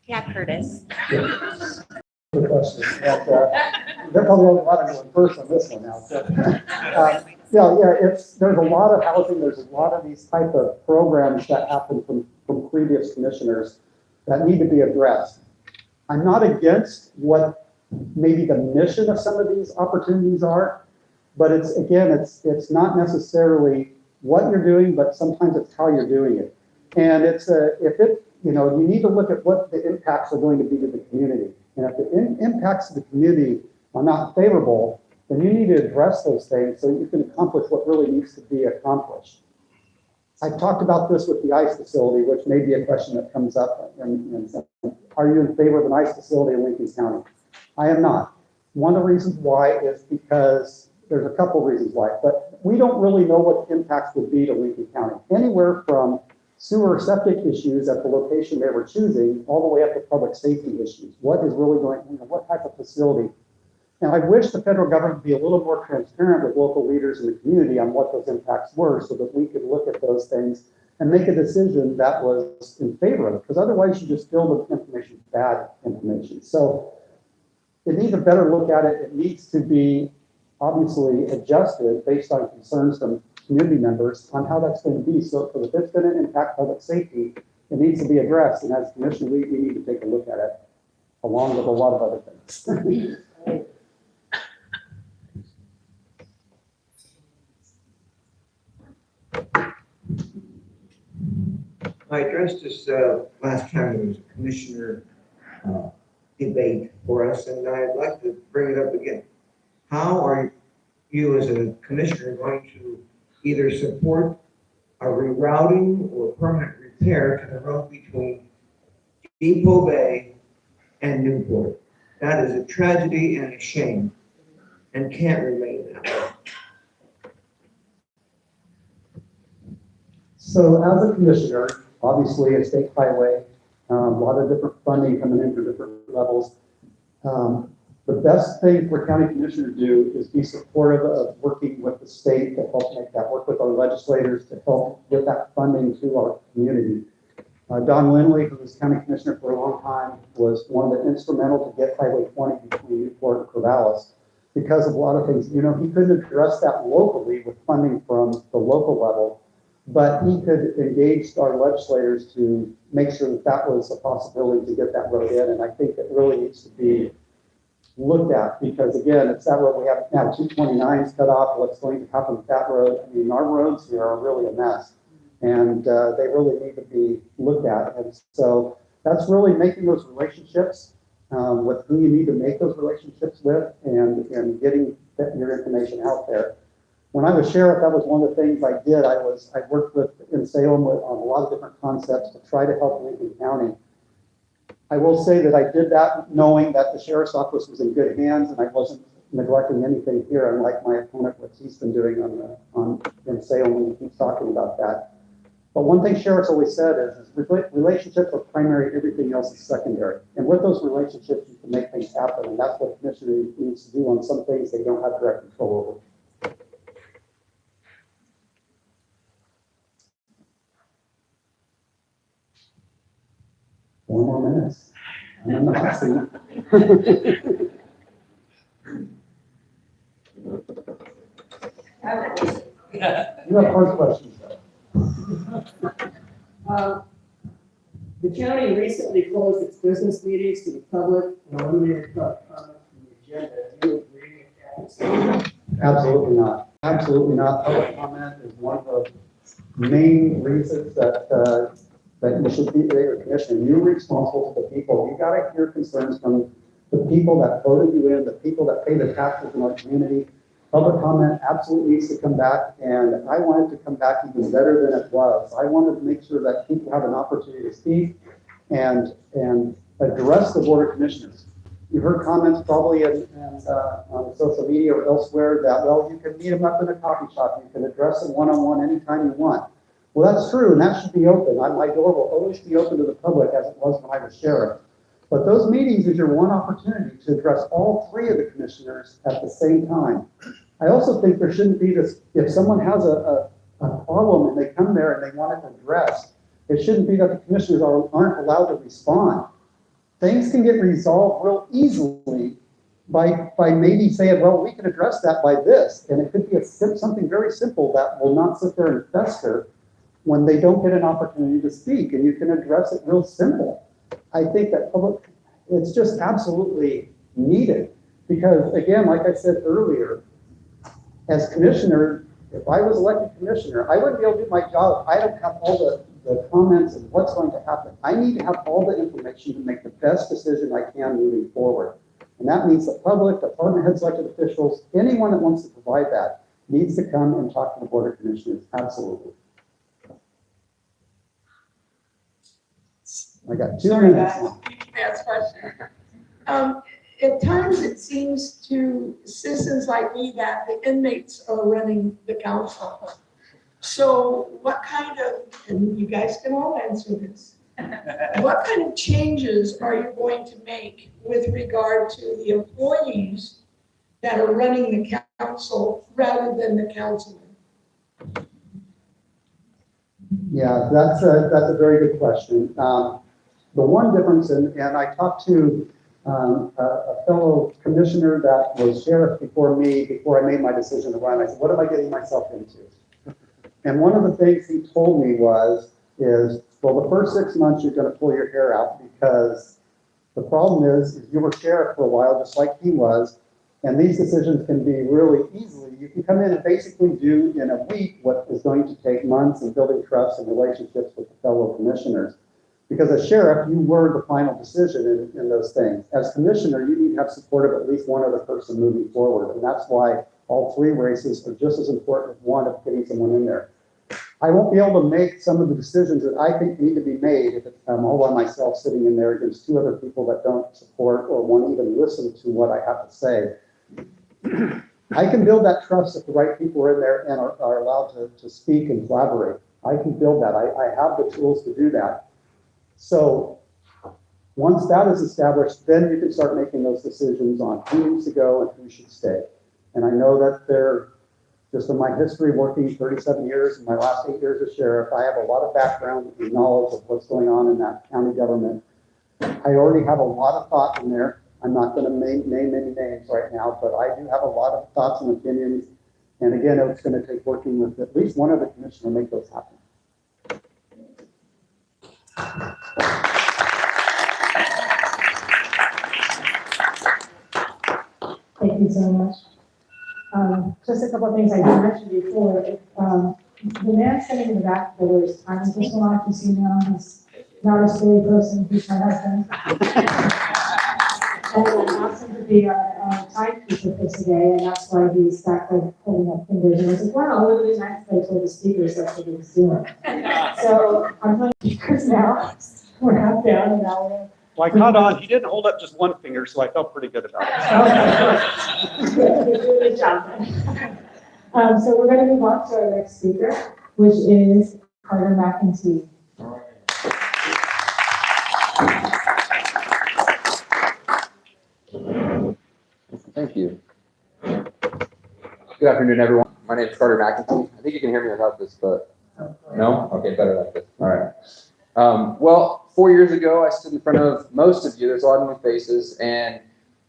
Yeah, Curtis. Good question. And, they're probably a lot of going first on this one now. So, there's a lot of housing, there's a lot of these type of programs that happen from previous commissioners that need to be addressed. I'm not against what maybe the mission of some of these opportunities are, but it's not necessarily what you're doing, but sometimes it's how you're doing it. And you need to look at what the impacts are going to be to the community. And if the impacts to the community are not favorable, then you need to address those things so you can accomplish what really needs to be accomplished. I talked about this with the ICE facility, which may be a question that comes up. Are you in favor of an ICE facility in Lincoln County? I am not. One of the reasons why is because there's a couple reasons why, but we don't really know what the impacts would be to Lincoln County. Anywhere from sewer septic issues at the location they were choosing, all the way up to public safety issues. What is really going, what type of facility? And I wish the federal government would be a little more transparent with local leaders in the community on what those impacts were so that we could look at those things and make a decision that was in favor of it. Because otherwise you just fill the information with bad information. So it needs a better look at it. It needs to be obviously adjusted based on concerns from community members on how that's going to be. So if it's going to impact public safety, it needs to be addressed. And as a commission, we need to take a look at it along with a lot of other things. I addressed this last time there was a commissioner debate for us, and I'd like to bring it up again. How are you as a commissioner going to either support a rerouting or permanent repair to the road between Depot Bay and Newport? That is a tragedy and a shame and can't remain that way. So as a commissioner, obviously a state highway, a lot of different funding coming in for different levels. The best thing for county commissioner to do is be supportive of working with the state to help make that, work with our legislators to help get that funding to our community. Don Lindley, who was county commissioner for a long time, was one of the instrumental to get Highway 20 between Newport and Corvallis because of a lot of things. He couldn't address that locally with funding from the local level, but he could engage our legislators to make sure that that was a possibility to get that road in. And I think it really needs to be looked at because, again, it's that road we have now 229s cut off. What's going to happen with that road? I mean, our roads here are really a mess, and they really need to be looked at. And so that's really making those relationships with who you need to make those relationships with and getting your information out there. When I was sheriff, that was one of the things I did. I worked in Salem on a lot of different concepts to try to help Lincoln County. I will say that I did that knowing that the sheriff's office was in good hands and I wasn't neglecting anything here, unlike my opponent, what he's been doing in Salem when he keeps talking about that. But one thing sheriff's always said is relationships are primary, everything else is secondary. And with those relationships, you can make things happen. And that's what the commissioner needs to do on some things they don't have direct control over. Four more minutes. I'm in the hot seat. You have first questions, though. The county recently closed its business meetings to the public and eliminated public comment from the agenda. Do you agree with that? Absolutely not. Absolutely not. Public comment is one of the main reasons that you should be a commissioner. You're responsible to the people. You got to hear concerns from the people that voted you in, the people that pay the taxes in our community. Public comment absolutely needs to come back, and I want it to come back even better than it was. I wanted to make sure that people have an opportunity to speak and address the Board of Commissioners. You've heard comments probably on social media or elsewhere that, well, you can meet them up in a coffee shop, you can address them one-on-one anytime you want. Well, that's true, and that should be open. My door will always be open to the public as it was when I was sheriff. But those meetings is your one opportunity to address all three of the commissioners at the same time. I also think there shouldn't be this, if someone has a problem and they come there and they want it addressed, it shouldn't be that the commissioners aren't allowed to respond. Things can get resolved real easily by maybe saying, well, we can address that by this. And it could be something very simple that will not sit there and fester when they don't get an opportunity to speak, and you can address it real simple. I think that it's just absolutely needed because, again, like I said earlier, as commissioner, if I was elected commissioner, I wouldn't be able to do my job if I don't have all the comments and what's going to happen. I need to have all the information to make the best decision I can moving forward. And that means the public, department heads, elected officials, anyone that wants to provide that needs to come and talk to the Board of Commissioners. Absolutely. I got 2 minutes. That's question. At times it seems to citizens like me that the inmates are running the council. So what kind of, and you guys can all answer this, what kind of changes are you going to make with regard to the employees that are running the council rather than the councilman? Yeah, that's a very good question. The one difference, and I talked to a fellow commissioner that was sheriff before me, before I made my decision to run. I said, what am I getting myself into? And one of the things he told me is, well, the first 6 months you're going to pull your hair out because the problem is you were sheriff for a while, just like he was, and these decisions can be really easily. You can come in and basically do in a week what is going to take months in building trust and relationships with the fellow commissioners. Because as sheriff, you were the final decision in those things. As commissioner, you need to have support of at least one other person moving forward. And that's why all 3 races are just as important as one of getting someone in there. I won't be able to make some of the decisions that I think need to be made if I'm all by myself sitting in there against 2 other people that don't support or won't even listen to what I have to say. I can build that trust if the right people are in there and are allowed to speak and collaborate. I can build that. I have the tools to do that. So once that is established, then you can start making those decisions on who needs to go and who should stay. And I know that just in my history working 37 years and my last 8 years as sheriff, I have a lot of background and knowledge of what's going on in that county government. I already have a lot of thought in there. I'm not going to name any names right now, but I do have a lot of thoughts and opinions. And again, it's going to take working with at least one other commissioner to make those happen. Thank you so much. Just a couple of things I did mention before. The man sitting in the back there was turning this one off. You see now he's not a scary person. He's my husband. And I asked him to be our timekeeper for today, and that's why he's back there holding up fingers. And I said, wow, look at the nice place where the speakers that's what he was doing. So I'm playing speakers now. We're half down and now we're. Well, I caught on. He didn't hold up just one finger, so I felt pretty good about it. Good job. So we're going to move on to our next speaker, which is Carter McIntee. Thank you. Good afternoon, everyone. My name is Carter McIntee. I think you can hear me without this, but no? Okay, better like this. All right. Well, 4 years ago, I stood in front of most of you. There's a lot of new faces, and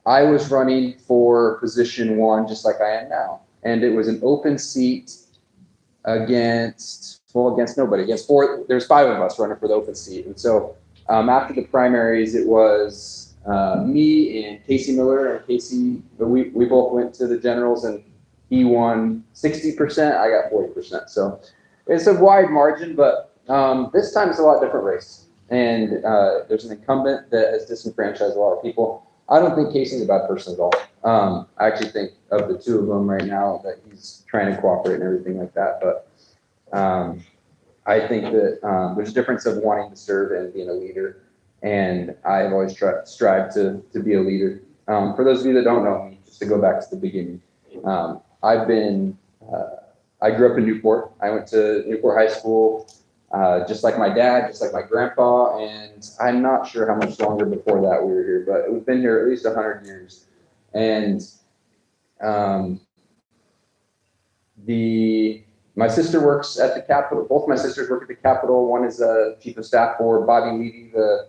I was running for position 1, just like I am now. And it was an open seat against nobody. Against 4, there's 5 of us running for the open seat. And so after the primaries, it was me and Casey Miller, and Casey, we both went to the generals, and he won 60%, I got 40%. So it's a wide margin, but this time it's a lot different race. And there's an incumbent that has disenfranchised a lot of people. I don't think Casey's a bad person at all. I actually think of the two of them right now that he's trying to cooperate and everything like that. But I think that there's a difference of wanting to serve and being a leader. And I've always strived to be a leader. For those of you that don't know me, just to go back to the beginning, I grew up in Newport. I went to Newport High School, just like my dad, just like my grandpa, and I'm not sure how much longer before that we were here, but we've been here at least 100 years. And my sister works at the Capitol. Both my sisters work at the Capitol. One is a chief of staff for Bobby Levy, the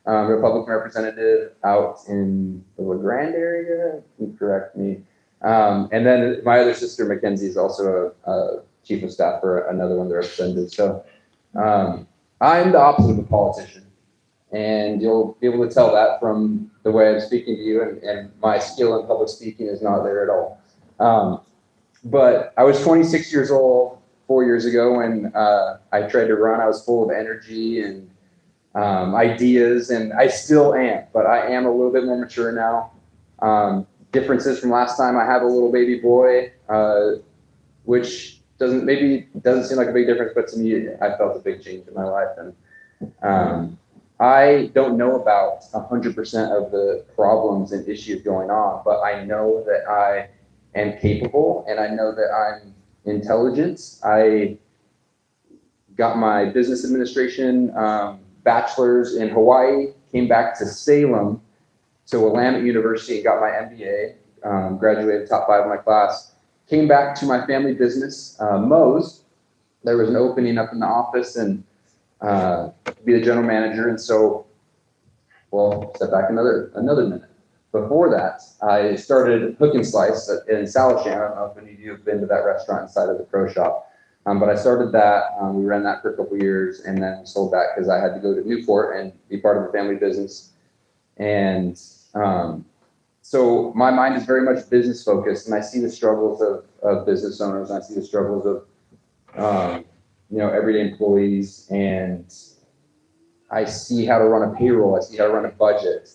Republican representative out in the LeGrand area. You can correct me. And then my other sister, McIntee, is also a chief of staff for another one of the representatives. So I'm the opposite of a politician. And you'll be able to tell that from the way I'm speaking to you, and my skill in public speaking is not there at all. But I was 26 years old 4 years ago when I tried to run. I was full of energy and ideas, and I still am, but I am a little bit more mature now. Differences from last time, I have a little baby boy, which doesn't seem like a big difference, but to me, I felt a big change in my life. And I don't know about 100% of the problems and issues going on, but I know that I am capable, and I know that I'm intelligent. I got my business administration bachelor's in Hawaii, came back to Salem, to Willamette University, and got my MBA, graduated top 5 in my class, came back to my family business, Moe's. There was an opening up in the office and be the general manager. And so, well, step back another minute. Before that, I started Hook and Slice in Salishan. I don't know if any of you have been to that restaurant inside of the Crow Shop. But I started that. We ran that for a couple years, and then sold that because I had to go to Newport and be part of the family business. And so my mind is very much business focused, and I see the struggles of business owners, and I see the struggles of everyday employees, and I see how to run a payroll, I see how to run a budget.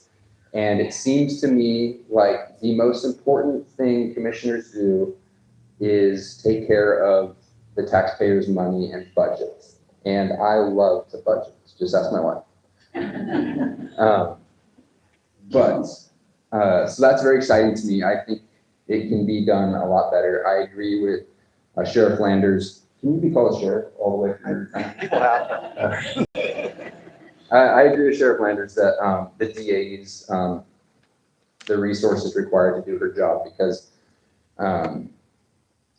And it seems to me like the most important thing commissioners do is take care of the taxpayers' money and budget. And I love to budget. Just ask my wife. So that's very exciting to me. I think it can be done a lot better. I agree with Sheriff Landers. Can you be called a sheriff all the way through? People have. I agree with Sheriff Landers that the DA's the resources required to do her job, because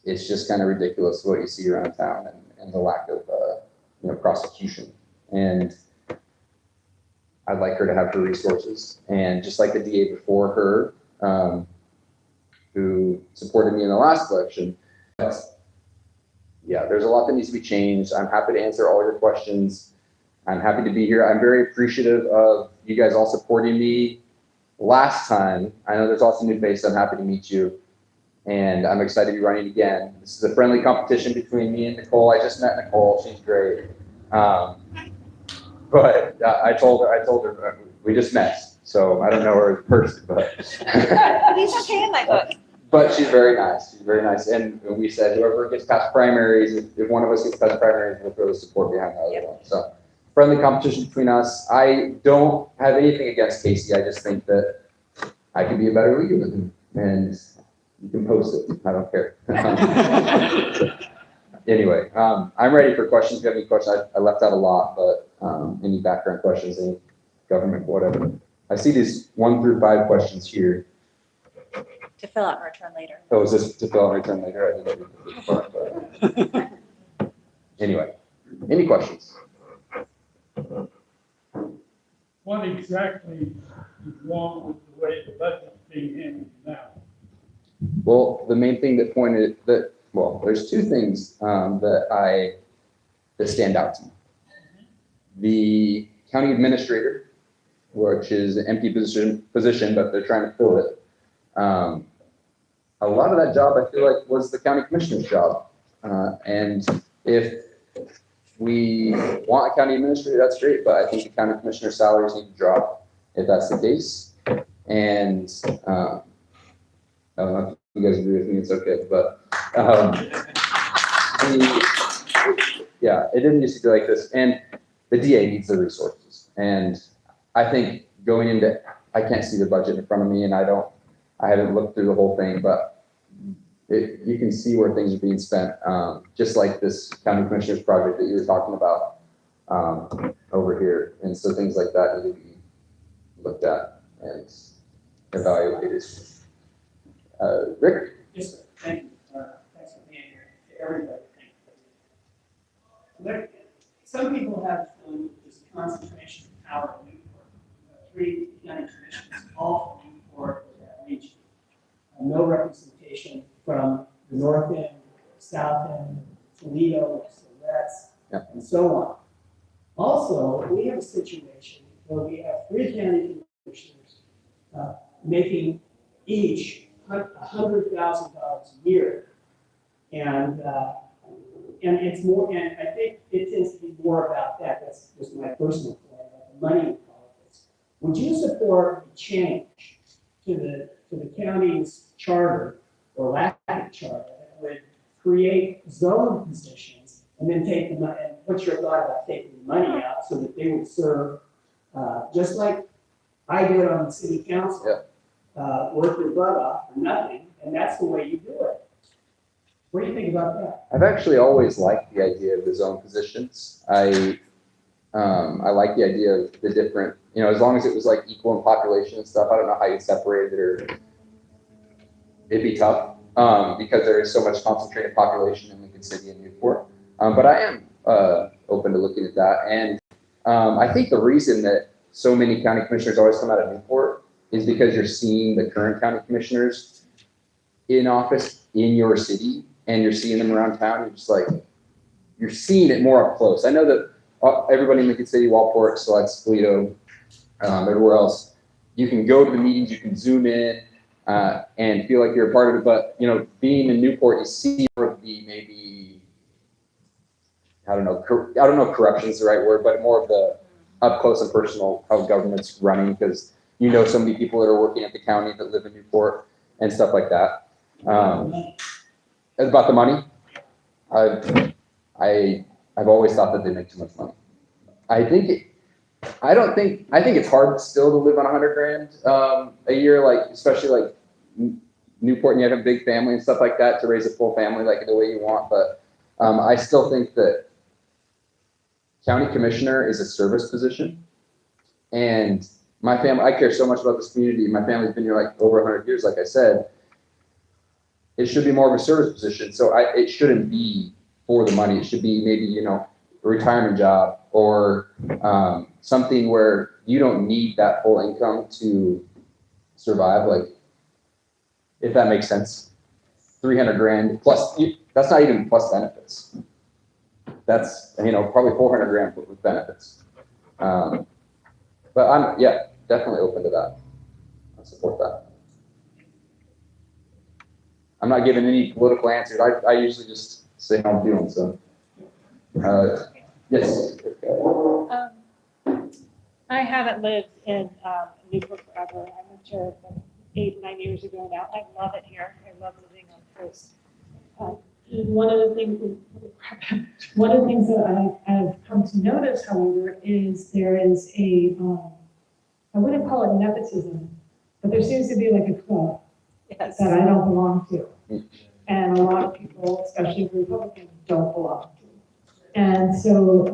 it's just kind of ridiculous what you see around town and the lack of prosecution. And I'd like her to have her resources, and just like the DA before her, who supported me in the last election. But yeah, there's a lot that needs to be changed. I'm happy to answer all your questions. I'm happy to be here. I'm very appreciative of you guys all supporting me last time. I know there's also new faces. I'm happy to meet you. And I'm excited to be running again. This is a friendly competition between me and Nicole. I just met Nicole. She's great. But I told her we just met, so I don't know her in person, but He's okay in my book. But she's very nice. She's very nice, and we said whoever gets past primaries, if one of us gets past primaries, we'll throw the support behind the other one. So friendly competition between us. I don't have anything against Casey. I just think that I could be a better leader than him, and you can post it. I don't care. Anyway, I'm ready for questions. If you have any questions, I left out a lot, but any background questions, any government, whatever. I see these 1 through 5 questions here. To fill out and return later. Oh, is this to fill out and return later? I did that before, but anyway, any questions? What exactly is wrong with the way the budget's being handled now? Well, the main thing that there's 2 things that stand out to me. The county administrator, which is an empty position, but they're trying to fill it. A lot of that job, I feel like, was the county commissioner's job. And if we want a county administrator, that's great, but I think the county commissioner's salaries need to drop if that's the case. And I don't know if you guys agree with me, it's okay, but yeah, it didn't used to be like this. And the DA needs the resources. And I think going into, I can't see the budget in front of me, and I haven't looked through the whole thing, but you can see where things are being spent, just like this county commissioner's project that you were talking about over here. And so things like that need to be looked at and evaluated. Rick? Yes, sir. Thank you. Thanks for being here. To everybody, thank you. Some people have this concentration of power in Newport. 3 county commissioners, all from Newport or that region. No representation from the north end, south end, Toledo, Siletz, and so on. Also, we have a situation where we have 3 county commissioners making each $100,000 a year. And it's more, and I think it tends to be more about that. That's just my personal point about the money in politics. Would you support a change to the county's charter or lack of charter that would create zone positions and then take the money, and what's your thought about taking the money out so that they would serve, just like I did on the city council, work your butt off for nothing, and that's the way you do it. What do you think about that? I've actually always liked the idea of the zone positions. I like the idea of the different, as long as it was like equal in population and stuff. I don't know how you separate it, or it'd be tough because there is so much concentrated population in Lincoln City and Newport. But I am open to looking at that. And I think the reason that so many county commissioners always come out of Newport is because you're seeing the current county commissioners in office in your city, and you're seeing them around town. You're just like, you're seeing it more up close. I know that everybody in Lincoln City, Walport, Siletz, Toledo, everywhere else, you can go to the meetings, you can zoom in and feel like you're a part of it. But, being in Newport, you see more of the maybe, I don't know if corruption is the right word, but more of the up close and personal how government's running, because so many people that are working at the county that live in Newport and stuff like that. About the money, I've always thought that they make too much money. I think it's hard still to live on $100,000 a year, like especially like Newport, and you have a big family and stuff like that, to raise a full family like the way you want. But I still think that county commissioner is a service position, and my family, I care so much about this community. My family's been here like over 100 years, like I said. It should be more of a service position. So it shouldn't be for the money. It should be maybe, a retirement job or something where you don't need that full income to survive. Like, if that makes sense, $300,000 plus, that's not even plus benefits. That's, probably $400,000 with benefits. But I'm, definitely open to that. I support that. I'm not giving any political answers. I usually just say how I'm feeling. So, yes. I haven't lived in Newport forever. I moved here 8-9 years ago now. I love it here. I love living on the coast. One of the things that I've come to notice, however, is there is a, I wouldn't call it nepotism, but there seems to be like a club that I don't belong to. And a lot of people, especially Republicans, don't belong to. And so,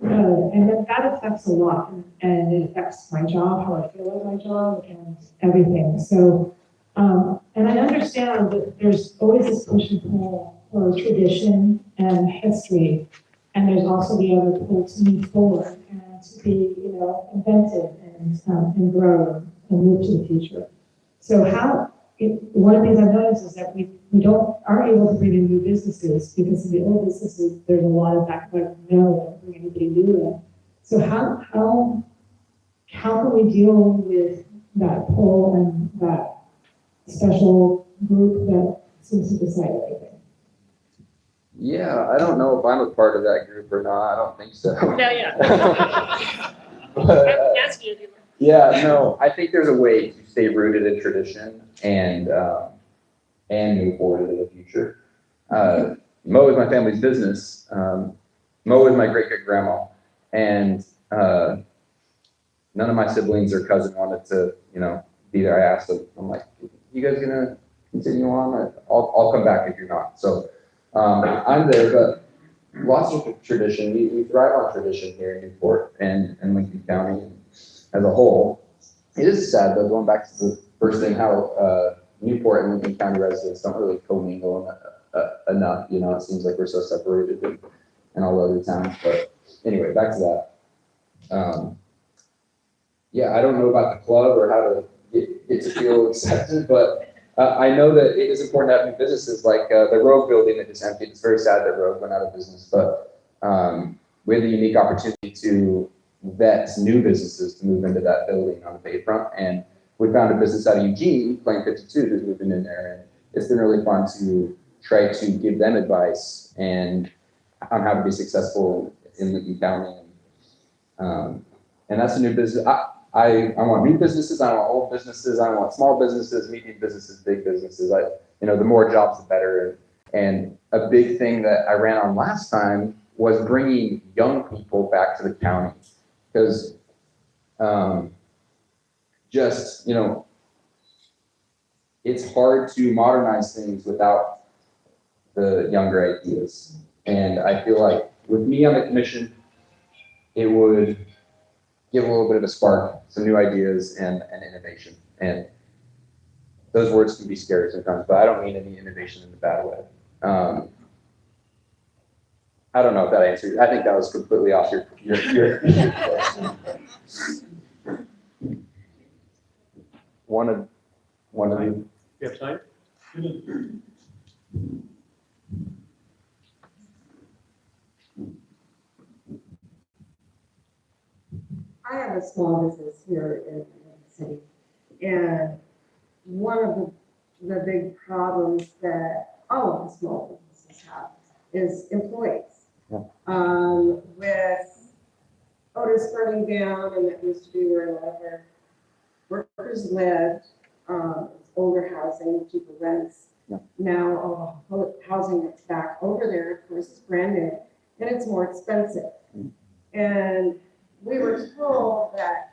and that affects a lot, and it affects my job, how I feel at my job, and everything. So, and I understand that there's always this push and pull for tradition and history, and there's also the other pull to move forward and to be, inventive and grow and move to the future. So one of the things I've noticed is that we aren't able to bring in new businesses because of the old businesses. There's a lot of back no, don't bring anybody new in. So how can we deal with that pull and that special group that seems to decide everything? Yeah, I don't know if I'm a part of that group or not. I don't think so. No, yeah. I would ask you if you were. Yeah, no, I think there's a way to stay rooted in tradition and move forward into the future. Mo is my family's business. Mo is my great-great-grandma, and none of my siblings or cousin wanted to, be there. I asked them, I'm like, you guys gonna continue on? I'll come back if you're not. So I'm there, but lots of tradition. We thrive on tradition here in Newport and Lincoln County as a whole. It is sad though, going back to the first thing, how Newport and Lincoln County residents don't really commingle enough. It seems like we're so separated in all other towns. But anyway, back to that. Yeah, I don't know about the club or how to get to feel accepted, but I know that it is important to have new businesses like the Rogue building that just emptied. It's very sad that Rogue went out of business, but we had the unique opportunity to vet new businesses to move into that building on the bayfront. And we found a business out of Eugene, Plane 52, who's moving in there. And it's been really fun to try to give them advice and on how to be successful in Lincoln County. And that's a new business. I want new businesses, I want old businesses, I want small businesses, medium businesses, big businesses. The more jobs, the better. And a big thing that I ran on last time was bringing young people back to the county. Because it's hard to modernize things without the younger ideas. And I feel like with me on the commission, it would give a little bit of a spark, some new ideas and innovation. And those words can be scary sometimes, but I don't mean any innovation in a bad way. I don't know if that answers. I think that was completely off your question. One of you. You have time? I have a small business here in the city, and one of the big problems that all of the small businesses have is employees. Yeah. With Otis burning down, and that used to be where a lot of our workers lived, older housing, cheaper rents. Yeah. Now all the housing that's back over there, of course, is brand new, and it's more expensive. And we were told that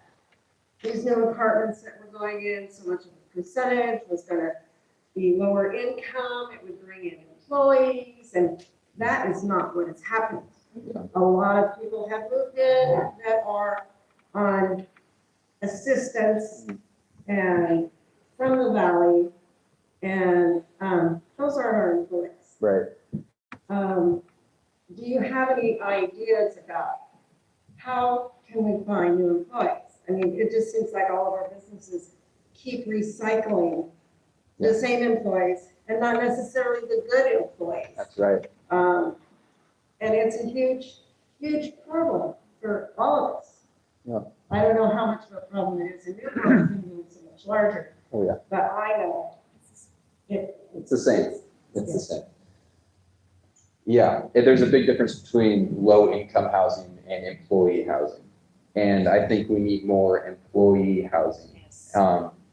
these new apartments that were going in, so much of the percentage was gonna be lower income, it would bring in employees, and that is not what has happened. A lot of people have moved in that are on assistance and from the valley, and those are our employees. Right. Do you have any ideas about how can we find new employees? I mean, it just seems like all of our businesses keep recycling the same employees and not necessarily the good employees. That's right. And it's a huge, huge problem for all of us. Yeah. I don't know how much of a problem it is in Newport, it's so much larger, Oh yeah. but I know It's the same. It's the same. Yeah, there's a big difference between low-income housing and employee housing. And I think we need more employee housing. Yes.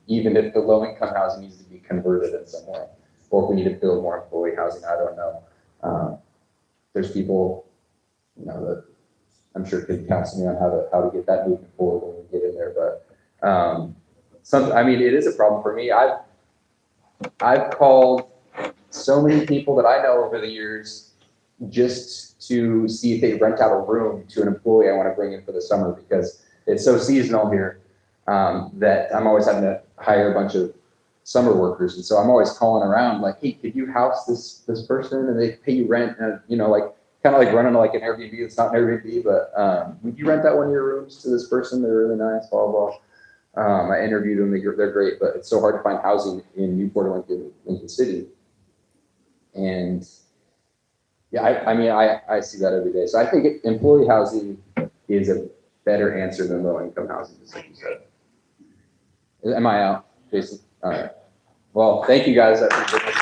Even if the low-income housing needs to be converted in some way, or if we need to build more employee housing, I don't know. There's people, that I'm sure could counsel me on how to get that moving forward when we get in there. But it is a problem for me. I've called so many people that I know over the years just to see if they rent out a room to an employee I want to bring in for the summer, because it's so seasonal here that I'm always having to hire a bunch of summer workers. And so I'm always calling around like, hey, could you house this person? And they pay you rent, and kind of like running like an Airbnb. It's not an Airbnb, but would you rent out one of your rooms to this person? They're really nice, blah, blah. I interviewed them, they're great, but it's so hard to find housing in Newport and Lincoln City. And yeah, I see that every day. So I think employee housing is a better answer than low-income housing, just like you said. Am I out, Jason? All right. Well, thank you guys. I appreciate it.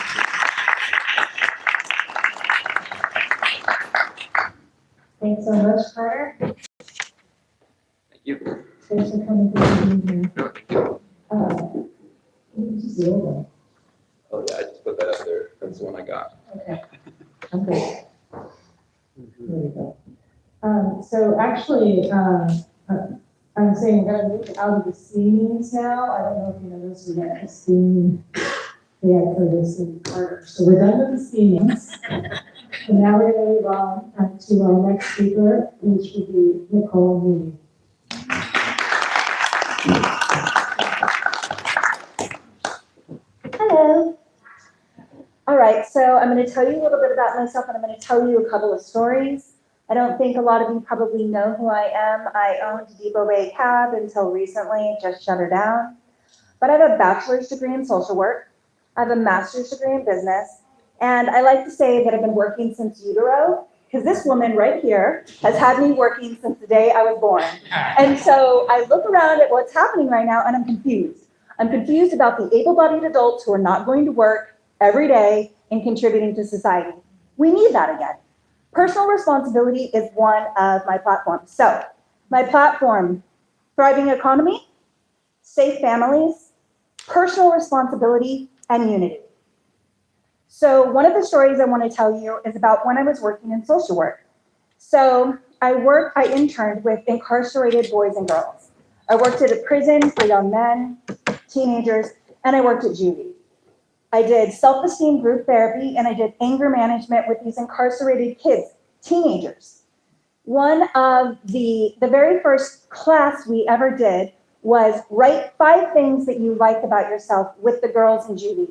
Thanks so much, Carter. Thank you. Thanks for coming to being here. This is the old one. Oh, yeah, I just put that up there. That's the one I got. Okay. Okay. There we go. So actually, I'm saying we're gonna move out of the steamings now. I don't know if you noticed, we got the steaming. We had for this in Carter. So we're done with the steamings. And now we're gonna move on to our next speaker, which would be Nicole Mooney. Hello. All right, so I'm going to tell you a little bit about myself, and I'm going to tell you a couple of stories. I don't think a lot of you probably know who I am. I owned Depot Bay Cab until recently, just shut her down. But I have a bachelor's degree in social work. I have a master's degree in business. And I like to say that I've been working since utero, because this woman right here has had me working since the day I was born. And so I look around at what's happening right now, and I'm confused. I'm confused about the able-bodied adults who are not going to work every day and contributing to society. We need that again. Personal responsibility is one of my platforms. So my platform, thriving economy, safe families, personal responsibility, and unity. So one of the stories I want to tell you is about when I was working in social work. So I interned with incarcerated boys and girls. I worked at a prison for young men, teenagers, and I worked at juvie. I did self-esteem group therapy, and I did anger management with these incarcerated kids, teenagers. One of the very first class we ever did was write 5 things that you like about yourself with the girls in juvie.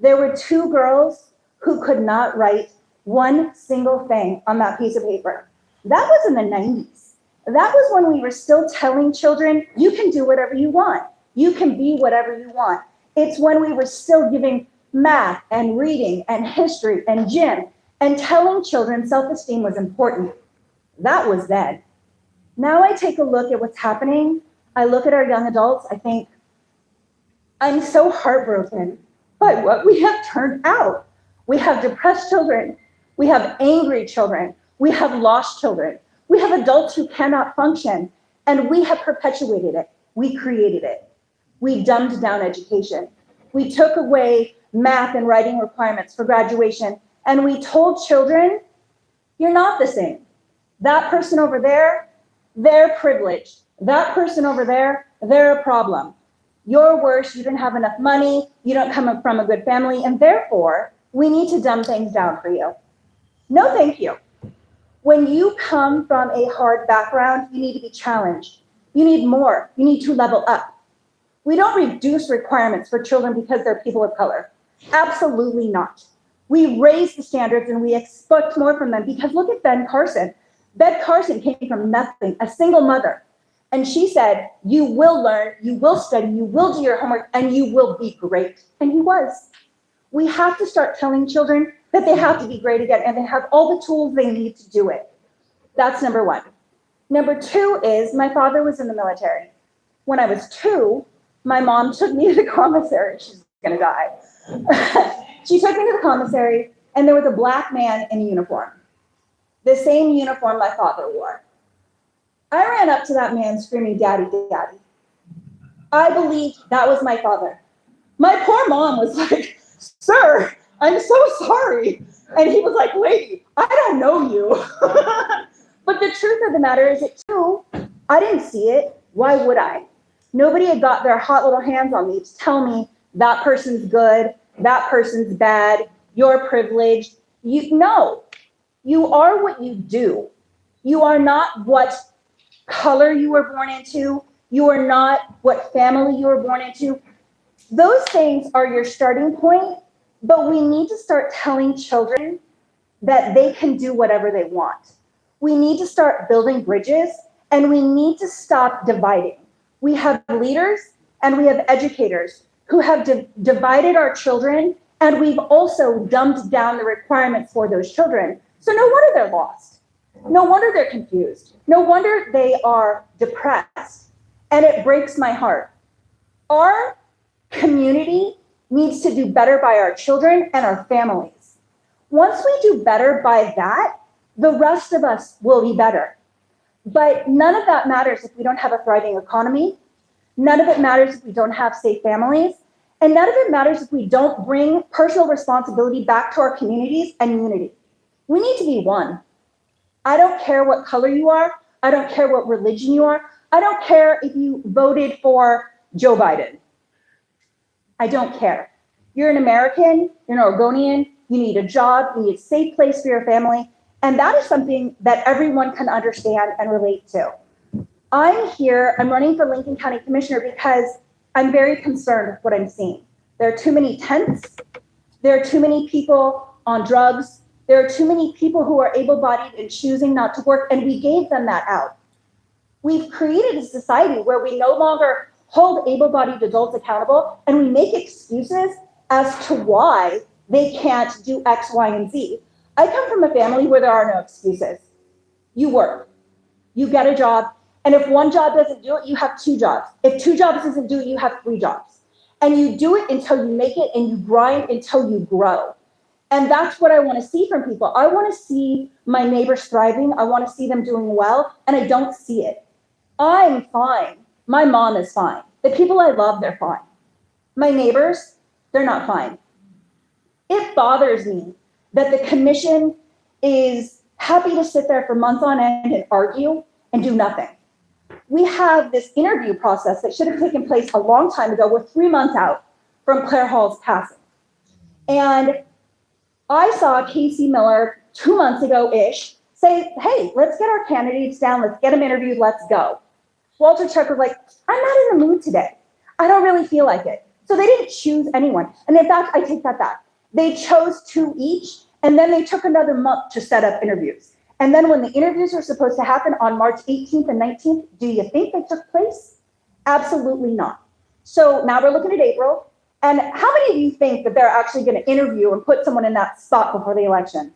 There were 2 girls who could not write one single thing on that piece of paper. That was in the 90s. That was when we were still telling children, you can do whatever you want. You can be whatever you want. It's when we were still giving math and reading and history and gym and telling children self-esteem was important. That was then. Now I take a look at what's happening. I look at our young adults. I think, I'm so heartbroken by what we have turned out. We have depressed children. We have angry children. We have lost children. We have adults who cannot function, and we have perpetuated it. We created it. We dumbed down education. We took away math and writing requirements for graduation, and we told children, you're not the same. That person over there, they're privileged. That person over there, they're a problem. You're worse, you didn't have enough money, you don't come from a good family, and therefore, we need to dumb things down for you. No, thank you. When you come from a hard background, you need to be challenged. You need more, you need to level up. We don't reduce requirements for children because they're people of color. Absolutely not. We raise the standards and we expect more from them, because look at Ben Carson. Ben Carson came from nothing, a single mother. And she said, you will learn, you will study, you will do your homework, and you will be great. And he was. We have to start telling children that they have to be great again, and they have all the tools they need to do it. That's number 1. Number 2 is my father was in the military. When I was 2, my mom took me to the commissary. She's gonna die. She took me to the commissary, and there was a black man in uniform. The same uniform my father wore. I ran up to that man screaming, "Daddy, Daddy." I believed that was my father. My poor mom was like, "Sir, I'm so sorry." And he was like, "Lady, I don't know you." But the truth of the matter is that too, I didn't see it. Why would I? Nobody had got their hot little hands on me to tell me that person's good, that person's bad, you're privileged. No, you are what you do. You are not what color you were born into. You are not what family you were born into. Those things are your starting point, but we need to start telling children that they can do whatever they want. We need to start building bridges, and we need to stop dividing. We have leaders and we have educators who have divided our children, and we've also dumbed down the requirements for those children. So no wonder they're lost. No wonder they're confused. No wonder they are depressed. And it breaks my heart. Our community needs to do better by our children and our families. Once we do better by that, the rest of us will be better. But none of that matters if we don't have a thriving economy. None of it matters if we don't have safe families. And none of it matters if we don't bring personal responsibility back to our communities and unity. We need to be one. I don't care what color you are. I don't care what religion you are. I don't care if you voted for Joe Biden. I don't care. You're an American, you're an Oregonian, you need a job, you need a safe place for your family. And that is something that everyone can understand and relate to. I'm here, I'm running for Lincoln County Commissioner because I'm very concerned with what I'm seeing. There are too many tents. There are too many people on drugs. There are too many people who are able-bodied and choosing not to work, and we gave them that out. We've created a society where we no longer hold able-bodied adults accountable, and we make excuses as to why they can't do X, Y, and Z. I come from a family where there are no excuses. You work, you get a job, and if one job doesn't do it, you have two jobs. If two jobs doesn't do it, you have three jobs. And you do it until you make it, and you grind until you grow. And that's what I want to see from people. I want to see my neighbors thriving. I want to see them doing well, and I don't see it. I'm fine. My mom is fine. The people I love, they're fine. My neighbors, they're not fine. It bothers me that the commission is happy to sit there for months on end and argue and do nothing. We have this interview process that should have taken place a long time ago. We're 3 months out from Claire Hall's passing. And I saw Casey Miller 2 months ago-ish say, hey, let's get our candidates down, let's get them interviewed, let's go. Walter Chuck was like, I'm not in the mood today. I don't really feel like it. So they didn't choose anyone. And in fact, I take that back. They chose 2 each, and then they took another month to set up interviews. And then when the interviews were supposed to happen on March 18th and 19th, do you think they took place? Absolutely not. So now we're looking at April. And how many of you think that they're actually going to interview and put someone in that spot before the election?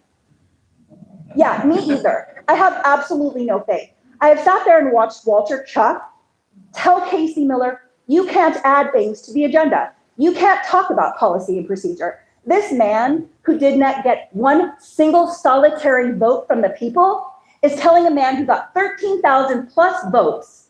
Yeah, me either. I have absolutely no faith. I have sat there and watched Walter Chuck tell Casey Miller, you can't add things to the agenda. You can't talk about policy and procedure. This man who did not get one single solitary vote from the people is telling a man who got 13,000 plus votes,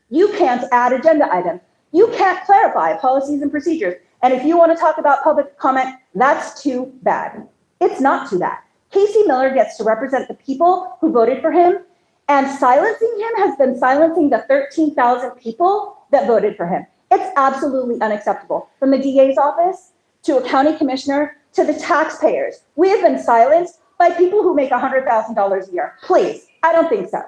you can't add agenda items. You can't clarify policies and procedures. And if you want to talk about public comment, that's too bad. It's not too bad. Casey Miller gets to represent the people who voted for him, and silencing him has been silencing the 13,000 people that voted for him. It's absolutely unacceptable. From the DA's office to a county commissioner to the taxpayers, we have been silenced by people who make $100,000 a year. Please, I don't think so.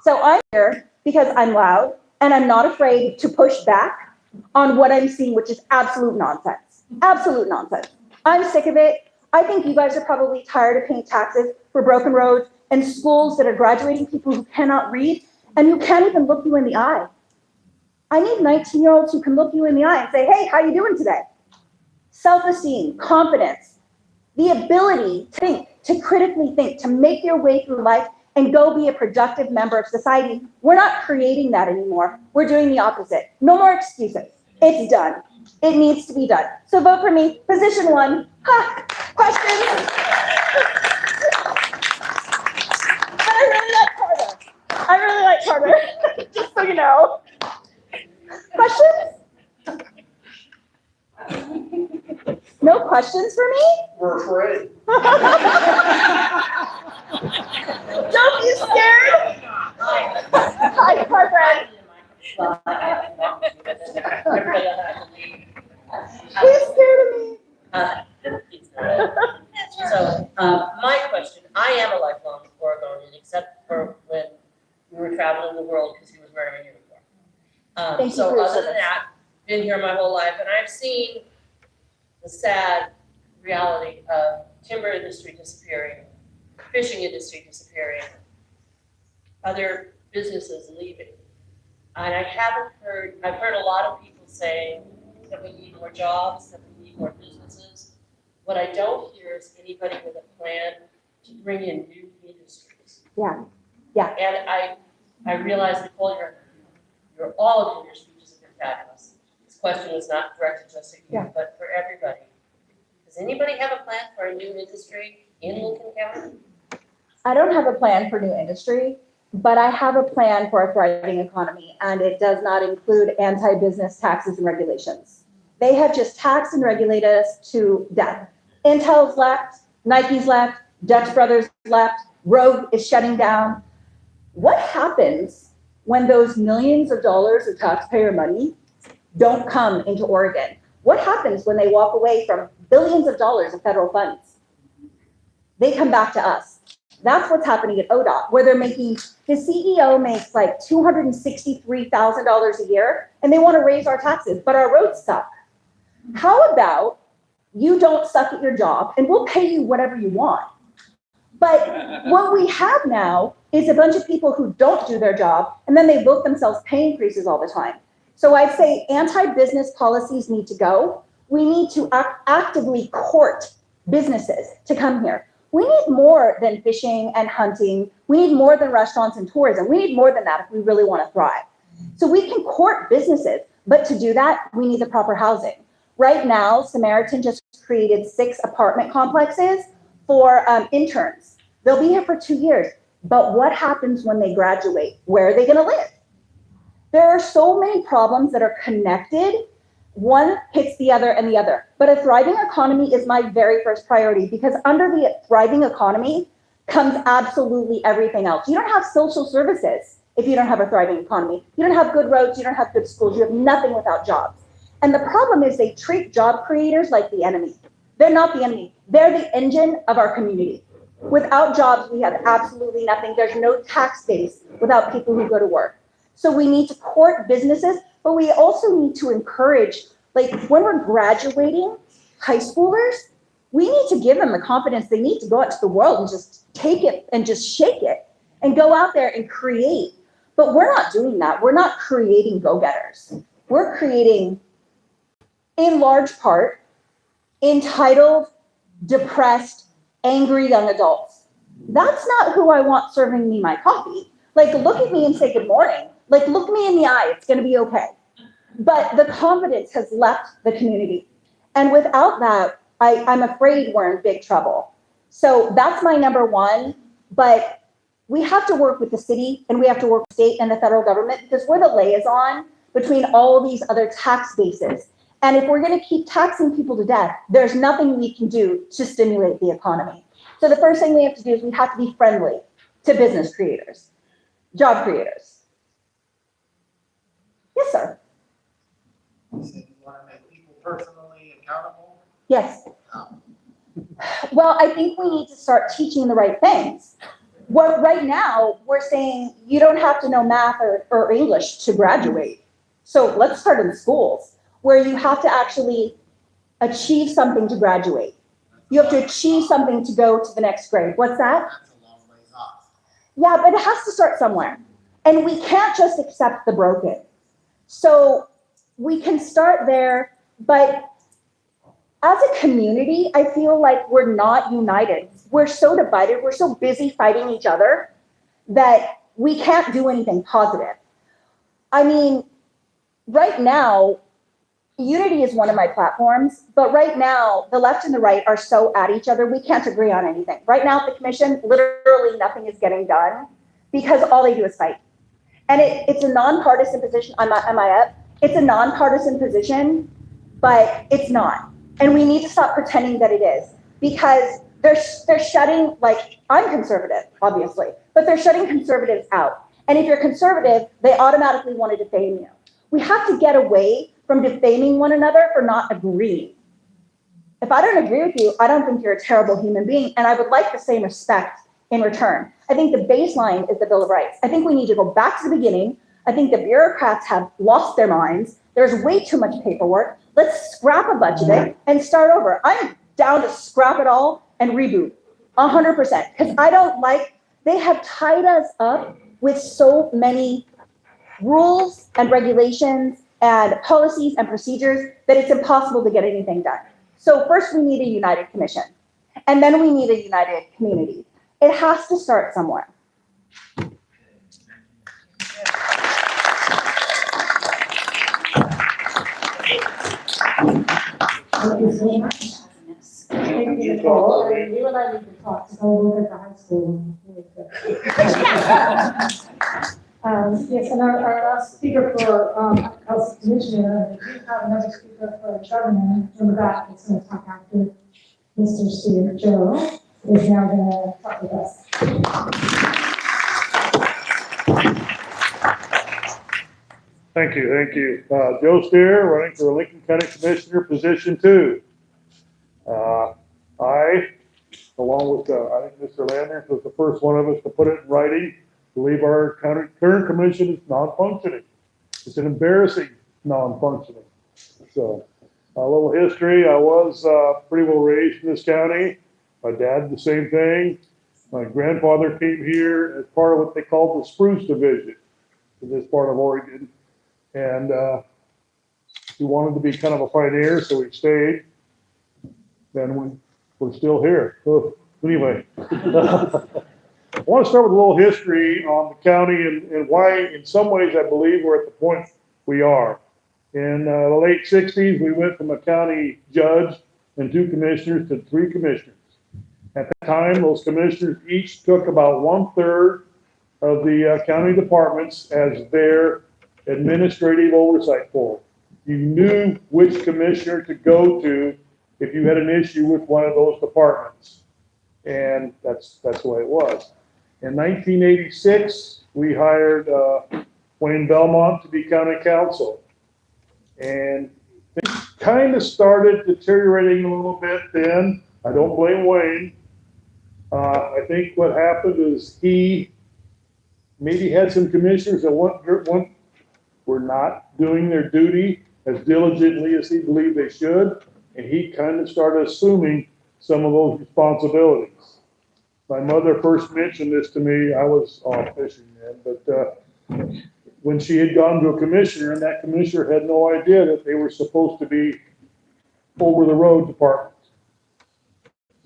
So I'm here because I'm loud and I'm not afraid to push back on what I'm seeing, which is absolute nonsense. Absolute nonsense. I'm sick of it. I think you guys are probably tired of paying taxes for broken roads and schools that are graduating people who cannot read and who can't even look you in the eye. I need 19-year-olds who can look you in the eye and say, hey, how you doing today? Self-esteem, confidence, the ability to think, to critically think, to make your way through life and go be a productive member of society. We're not creating that anymore. We're doing the opposite. No more excuses. It's done. It needs to be done. So vote for me, position 1. Ha! Questions? But I really like Carter. Just so you know. Questions? No questions for me? We're afraid. Don't be scared. Hi, Carter. Who's scared of me? So, my question, I am a lifelong Oregonian, except for when we were traveling the world because he was wearing a uniform. Thank you for So your other than service. that, been here my whole life, and I've seen the sad reality of timber industry disappearing, fishing industry disappearing, other businesses leaving. And I've heard a lot of people saying that we need more jobs, that we need more businesses. What I don't hear is anybody with a plan to bring in new industries. Yeah, yeah. And I realize, Nicole, all of your speeches have been fabulous. This question is not directed just at you, Yeah. but for everybody. Does anybody have a plan for a new industry in Lincoln County? I don't have a plan for new industry. but I have a plan for a thriving economy, and it does not include anti-business taxes and regulations. They have just taxed and regulated us to death. Intel's left, Nike's left, Dutch Brothers left, Rogue is shutting down. What happens when those millions of dollars of taxpayer money don't come into Oregon? What happens when they walk away from billions of dollars of federal funds? They come back to us. That's what's happening at ODOT, where they're making, the CEO makes like $263,000 a year, and they want to raise our taxes, but our roads suck. How about you don't suck at your job, and we'll pay you whatever you want? But what we have now is a bunch of people who don't do their job, and then they vote themselves pay increases all the time. So I'd say anti-business policies need to go. We need to actively court businesses to come here. We need more than fishing and hunting. We need more than restaurants and tourism. We need more than that if we really want to thrive. So we can court businesses, but to do that, we need the proper housing. Right now, Samaritan just created 6 apartment complexes for interns. They'll be here for 2 years. But what happens when they graduate? Where are they going to live? There are so many problems that are connected. One hits the other and the other. But a thriving economy is my very first priority, because under the thriving economy comes absolutely everything else. You don't have social services if you don't have a thriving economy. You don't have good roads, you don't have good schools, you have nothing without jobs. And the problem is they treat job creators like the enemy. They're not the enemy. They're the engine of our community. Without jobs, we have absolutely nothing. There's no tax base without people who go to work. So we need to court businesses, but we also need to encourage, like when we're graduating high schoolers, we need to give them the confidence they need to go out to the world and just take it and just shake it and go out there and create. But we're not doing that. We're not creating go-getters. We're creating, in large part, entitled, depressed, angry young adults. That's not who I want serving me my coffee. Like, look at me and say good morning. Like, look me in the eye, it's gonna be okay. But the confidence has left the community. And without that, I'm afraid we're in big trouble. So that's my number one, but we have to work with the city and we have to work with the state and the federal government, because we're the liaison between all these other tax bases. And if we're gonna keep taxing people to death, there's nothing we can do to stimulate the economy. So the first thing we have to do is we have to be friendly to business creators, job creators. Yes, sir. You said you want to make people personally accountable? Yes. Well, I think we need to start teaching the right things. Well, right now, we're saying you don't have to know math or English to graduate. So let's start in schools, where you have to actually achieve something to graduate. You have to achieve something to go to the next grade. What's that? That's a long ways off. Yeah, but it has to start somewhere. And we can't just accept the broken. So we can start there, but as a community, I feel like we're not united. We're so divided, we're so busy fighting each other that we can't do anything positive. I mean, right now, unity is one of my platforms, but right now, the left and the right are so at each other, we can't agree on anything. Right now at the commission, literally nothing is getting done because all they do is fight. And it's a nonpartisan position. Am I up? It's a nonpartisan position, but it's not. And we need to stop pretending that it is, because they're shutting, like, I'm conservative, obviously, but they're shutting conservatives out. And if you're conservative, they automatically want to defame you. We have to get away from defaming one another for not agreeing. If I don't agree with you, I don't think you're a terrible human being, and I would like the same respect in return. I think the baseline is the Bill of Rights. I think we need to go back to the beginning. I think the bureaucrats have lost their minds. There's way too much paperwork. Let's scrap a bunch of it and start over. I'm down to scrap it all and reboot 100%, because I don't like, they have tied us up with so many rules and regulations and policies and procedures that it's impossible to get anything done. So first we need a united commission, and then we need a united community. It has to start somewhere. Thank you so much. Thank you, Nicole. And you and I need to talk, so we'll look at the high school. Yes, and our last speaker for, House Commissioner, we do have another speaker for Governor in the back that's going to talk after Mr. Steele. Joe is now going to talk with us. Thank you. Joe Steer, running for Lincoln County Commissioner, position 2. I, along with, I think Mr. Landers was the first one of us to put it in writing, believe our current commission is non-functioning. It's an embarrassing non-functioning. So, a little history, I was pretty well raised in this county. My dad, the same thing. My grandfather came here as part of what they called the Spruce Division in this part of Oregon. And he wanted to be kind of a pioneer, so he stayed. Then we're still here. So anyway, I want to start with a little history on the county and why, in some ways, I believe we're at the point we are. In the late 60s, we went from a county judge and 2 commissioners to 3 commissioners. At that time, those commissioners each took about 1/3 of the county departments as their administrative oversight for. You knew which commissioner to go to if you had an issue with one of those departments. And that's the way it was. In 1986, we hired Wayne Belmont to be county counsel. And things kind of started deteriorating a little bit then. I don't blame Wayne. I think what happened is he maybe had some commissioners that were not doing their duty as diligently as he believed they should, and he kind of started assuming some of those responsibilities. My mother first mentioned this to me, I was off fishing then, but when she had gone to a commissioner, and that commissioner had no idea that they were supposed to be over the road department.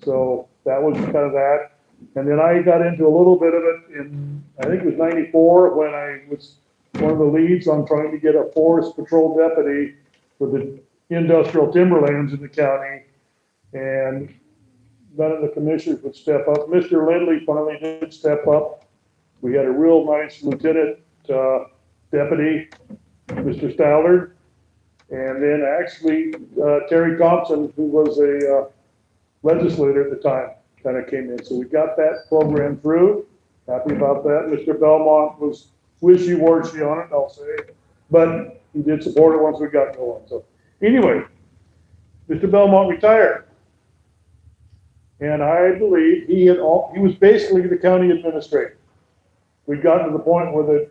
So that was kind of that. And then I got into a little bit of it in, I think it was 94, when I was one of the leads on trying to get a forest patrol deputy for the industrial timberlands in the county. And none of the commissioners would step up. Mr. Lindley finally did step up. We had a real nice lieutenant deputy, Mr. Stallard. And then actually Terry Thompson, who was a legislator at the time, kind of came in. So we got that program through. Happy about that. Mr. Belmont was wishy-washy on it, I'll say, but he did support it once we got going. So anyway, Mr. Belmont retired. And I believe he was basically the county administrator. We'd gotten to the point where the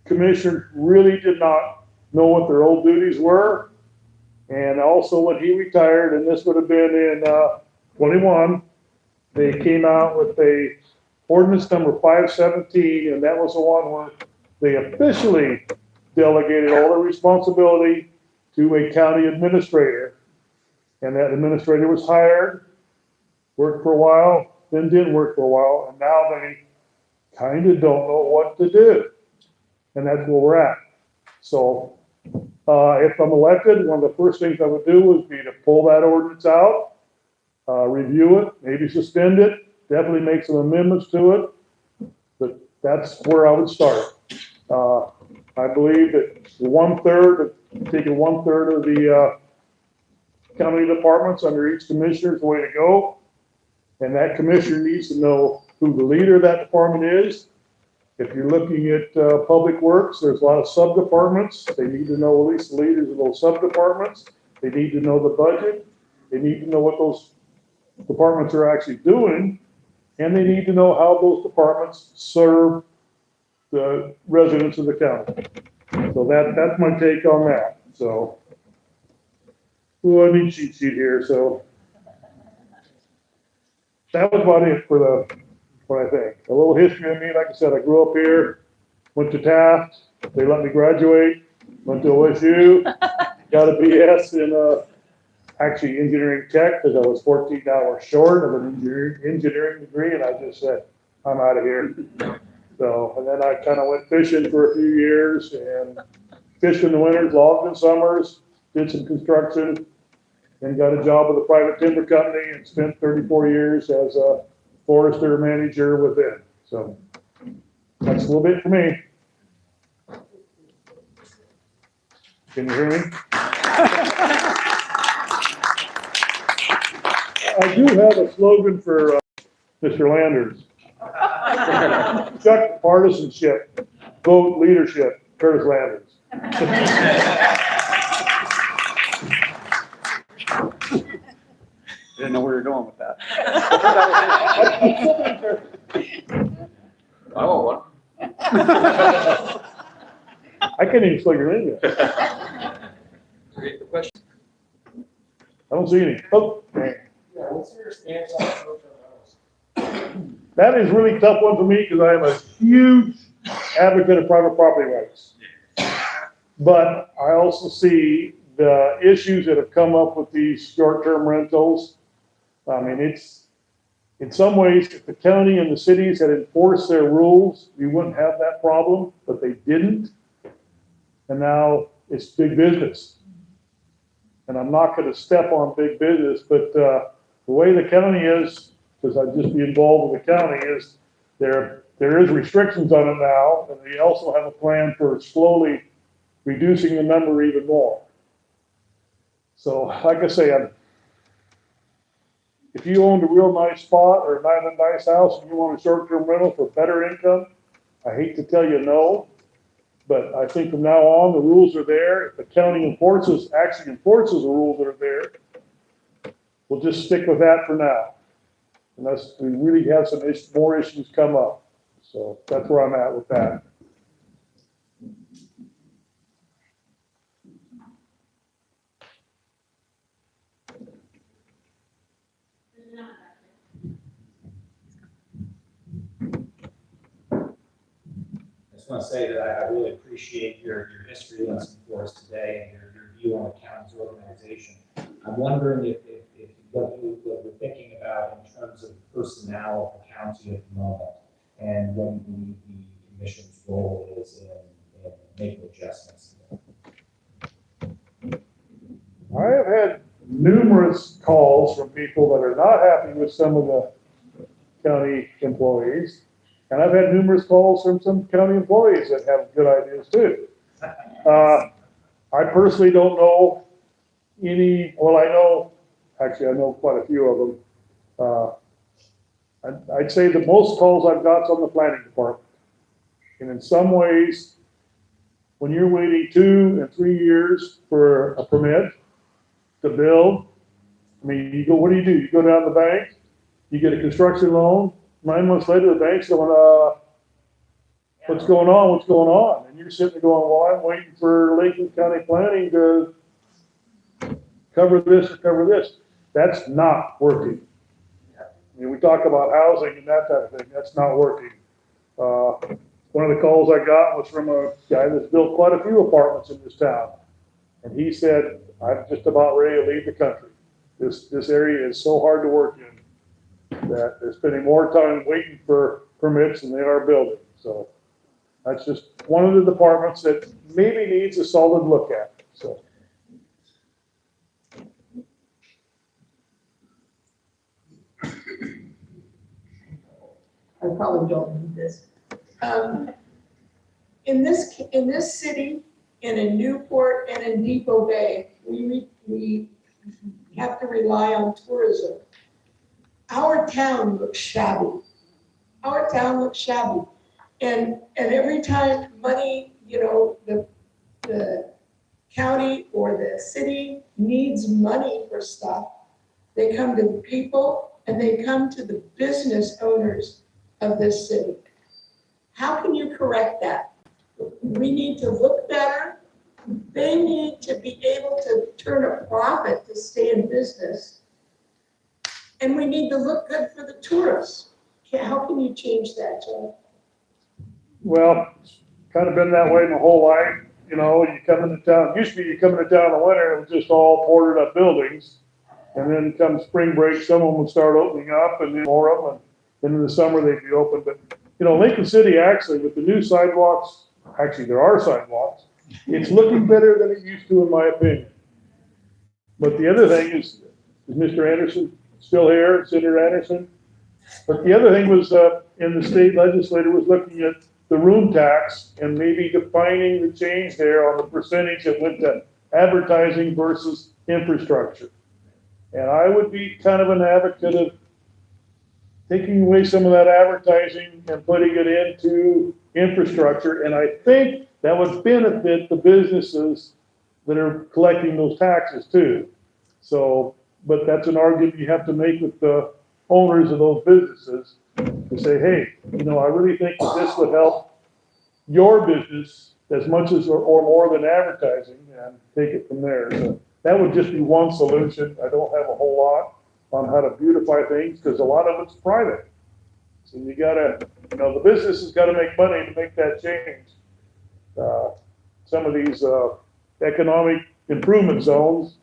commissioner really did not know what their old duties were. And also when he retired, and this would have been in 21, they came out with a ordinance number 517, and that was the one where they officially delegated all the responsibility to a county administrator. And that administrator was hired, worked for a while, then didn't work for a while, and now they kind of don't know what to do. And that's where we're at. So if I'm elected, one of the first things I would do would be to pull that ordinance out, review it, maybe suspend it, definitely make some amendments to it. But that's where I would start. I believe that taking 1/3 of the county departments under each commissioner is the way to go. And that commissioner needs to know who the leader of that department is. If you're looking at public works, there's a lot of sub-departments. They need to know at least the leaders of those sub-departments. They need to know the budget. They need to know what those departments are actually doing. And they need to know how those departments serve the residents of the county. So that's my take on that. So, I need cheat sheet here. So that was about it for what I think. A little history of me. Like I said, I grew up here, went to Taft. They let me graduate, went to OSU, got a BS in actually engineering tech because I was 14 hours short of an engineering degree, and I just said, I'm out of here. So, and then I kind of went fishing for a few years and fished in the winters, logged in summers, did some construction, then got a job with a private timber company and spent 34 years as a forester manager within. So that's a little bit for me. Can you hear me? I do have a slogan for Mr. Landers. Chuck partisanship, vote leadership, Curtis Landers. Didn't know where you're going with that. Oh. I can't even spell your name yet. I don't see any. Oh, dang. Yeah, what's your stance on short-term rentals? That is a really tough one for me because I am a huge advocate of private property rights. But I also see the issues that have come up with these short-term rentals. I mean, it's, in some ways, if the county and the cities had enforced their rules, we wouldn't have that problem, but they didn't. And now it's big business. And I'm not going to step on big business, but the way the county is, because I'd just be involved with the county, is there is restrictions on it now, and they also have a plan for slowly reducing the number even more. So, like I say, if you owned a real nice spot or a nice house and you want a short-term rental for better income, I hate to tell you no, but I think from now on, the rules are there. If the county actually enforces the rules that are there, we'll just stick with that for now. Unless we really have some more issues come up. So that's where I'm at with that. I just want to say that I really appreciate your history lesson for us today and your view on the county's organization. I'm wondering if what you're thinking about in terms of personnel of the county at the moment and what the commission's role is in making adjustments. I have had numerous calls from people that are not happy with some of the county employees. And I've had numerous calls from some county employees that have good ideas too. I personally don't know any, well, I know quite a few of them. I'd say the most calls I've got is on the planning department. And in some ways, when you're waiting 2 and 3 years for a permit to build, I mean, you go, what do? You go down to the bank, you get a construction loan, 9 months later, the bank's going, what's going on? What's going on? And you're sitting there going, well, I'm waiting for Lincoln County Planning to cover this or cover this. That's not working. I mean, we talk about housing and that type of thing. That's not working. One of the calls I got was from a guy that's built quite a few apartments in this town. And he said, I'm just about ready to leave the country. This area is so hard to work in that they're spending more time waiting for permits than they are building. So that's just one of the departments that maybe needs a solid look at. So. I probably don't need this. In this city, and in Newport and in Depot Bay, we have to rely on tourism. Our town looks shabby. Our town looks shabby. And every time money, the county or the city needs money for stuff, they come to the people and they come to the business owners of this city. How can you correct that? We need to look better. They need to be able to turn a profit to stay in business. And we need to look good for the tourists. How can you change that, Joe? Well, it's kind of been that way my whole life. You know, you come into town, used to be you come into town in the winter, it was just all boarded up buildings. And then come spring break, some of them would start opening up and then more of them. And then in the summer they'd be open. But, Lincoln City actually with the new sidewalks, actually there are sidewalks, it's looking better than it used to in my opinion. But the other thing is Mr. Anderson still here, Senator Anderson? But the other thing was, in the state legislature was looking at the room tax and maybe defining the change there on the percentage that went to advertising versus infrastructure. And I would be kind of an advocate of taking away some of that advertising and putting it into infrastructure. And I think that would benefit the businesses that are collecting those taxes too. So, but that's an argument you have to make with the owners of those businesses to say, hey, you know, I really think that this would help your business as much as or more than advertising, and take it from there. So that would just be one solution. I don't have a whole lot on how to beautify things because a lot of it's private. So you gotta, you know, the business has got to make money to make that change. Some of these economic improvement zones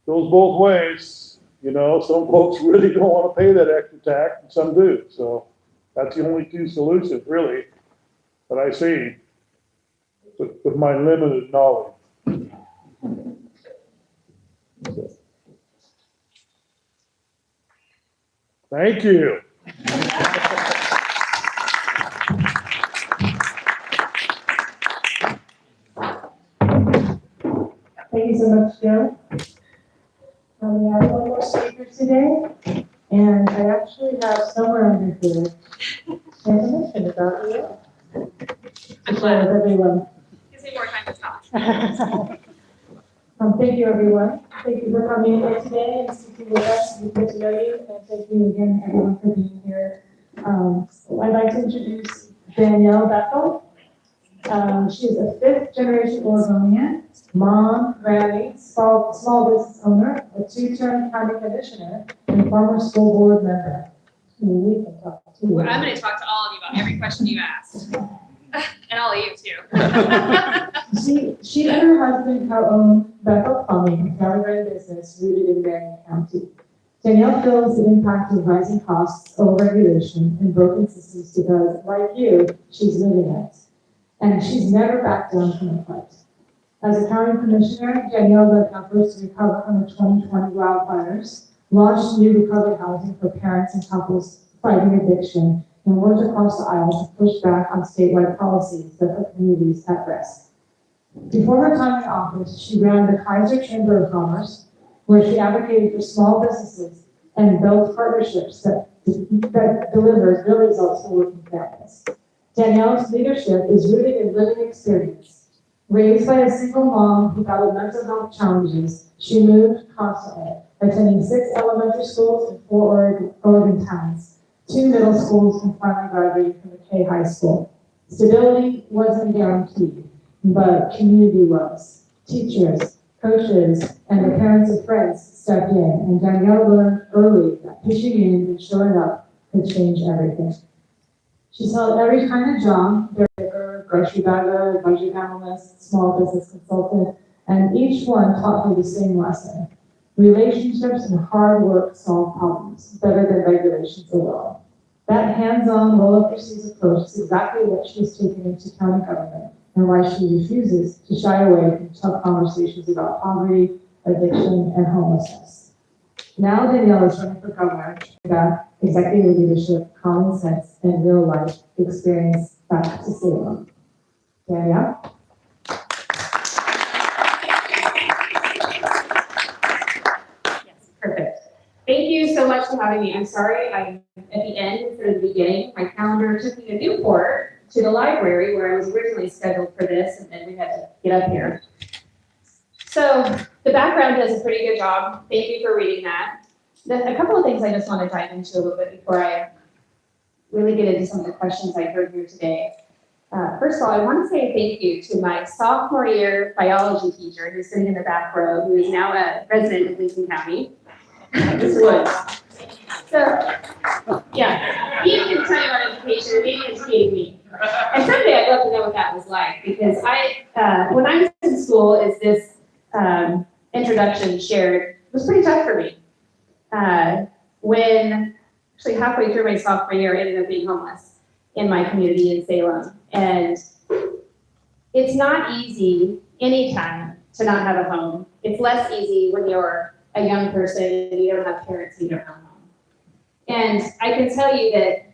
goes both ways. You know, some folks really don't want to pay that extra tax, and some do. So that's the only two solutions really that I see with my limited knowledge. Thank you. Thank you so much, Joe. We have one more speaker today, and I actually have somewhere under here information about you. I'm glad. Everyone. Gives me more time to talk. Thank you, everyone. Thank you for coming here today and speaking with us. We get to know you, and thank you again, everyone, for being here. I'd like to introduce Danielle Bethel. She is a fifth-generation Oregonian, mom, granny, small business owner, a two-term county commissioner, and former school board member. We can talk to you. Well, I'm going to talk to all of you about every question you asked. And all of you too. She and her husband co-own Bethel Plumbing, a family-run business rooted in Marion County. Danielle feels the impact of rising costs, overregulation, and broken systems because, like you, she's living it. And she's never backed down from the fight. As a county commissioner, Danielle led efforts to recover from the 2020 wildfires, launched new recovery housing for parents and couples fighting addiction, and worked across the aisle to push back on statewide policies that put communities at risk. Before her time in office, she ran the Kaiser Chamber of Commerce, where she advocated for small businesses and built partnerships that delivered real results for working families. Danielle's leadership is rooted in living experience. Raised by a single mom who battled mental health challenges, she moved constantly, attending 6 elementary schools in 4 Oregon towns, 2 middle schools, and finally graduating from the K High School. Stability wasn't guaranteed, but community was. Teachers, coaches, and the parents and friends stepped in, and Danielle learned early that pitching in and showing up could change everything. She's held every kind of job, baker, grocery bagger, budget analyst, small business consultant, and each one taught her the same lesson. Relationships and hard work solve problems better than regulations alone. That hands-on, roll-up-your-sleeves approach is exactly what she's taken into county government and why she refuses to shy away from tough conversations about poverty, addiction, and homelessness. Now Danielle is running for governor. She got executive leadership, common sense, and real-life experience back to Salem. Danielle? Perfect. Thank you so much for having me. I'm sorry I'm at the end instead of the beginning. My calendar took me to Newport to the library where I was originally scheduled for this, and then we had to get up here. So the background does a pretty good job. Thank you for reading that. A couple of things I just want to dive into a little bit before I really get into some of the questions I heard here today. First of all, I want to say thank you to my sophomore year biology teacher who's sitting in the back row, who is now a resident of Lincoln County. Mr. Woods. So, yeah, he can tell you about education, and maybe educating me. And someday I'd love to know what that was like, because when I was in school, as this introduction shared, it was pretty tough for me. When actually halfway through my sophomore year, I ended up being homeless in my community in Salem. And it's not easy anytime to not have a home. It's less easy when you're a young person and you don't have parents and you don't have a home. And I can tell you that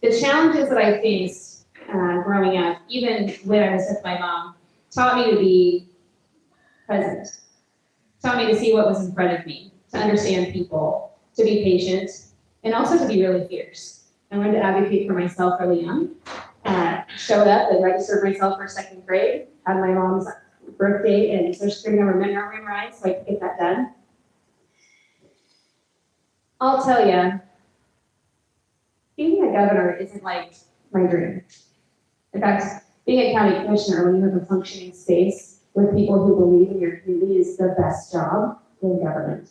the challenges that I faced growing up, even when I was with my mom, taught me to be present, taught me to see what was in front of me, to understand people, to be patient, and also to be really fierce. I learned to advocate for myself early on. Showed up and registered myself for second grade, had my mom's birthday and social security number memorized so I could get that done. I'll tell you, being a governor isn't like my dream. In fact, being a county commissioner, when you have a functioning space with people who believe in your community, is the best job in government.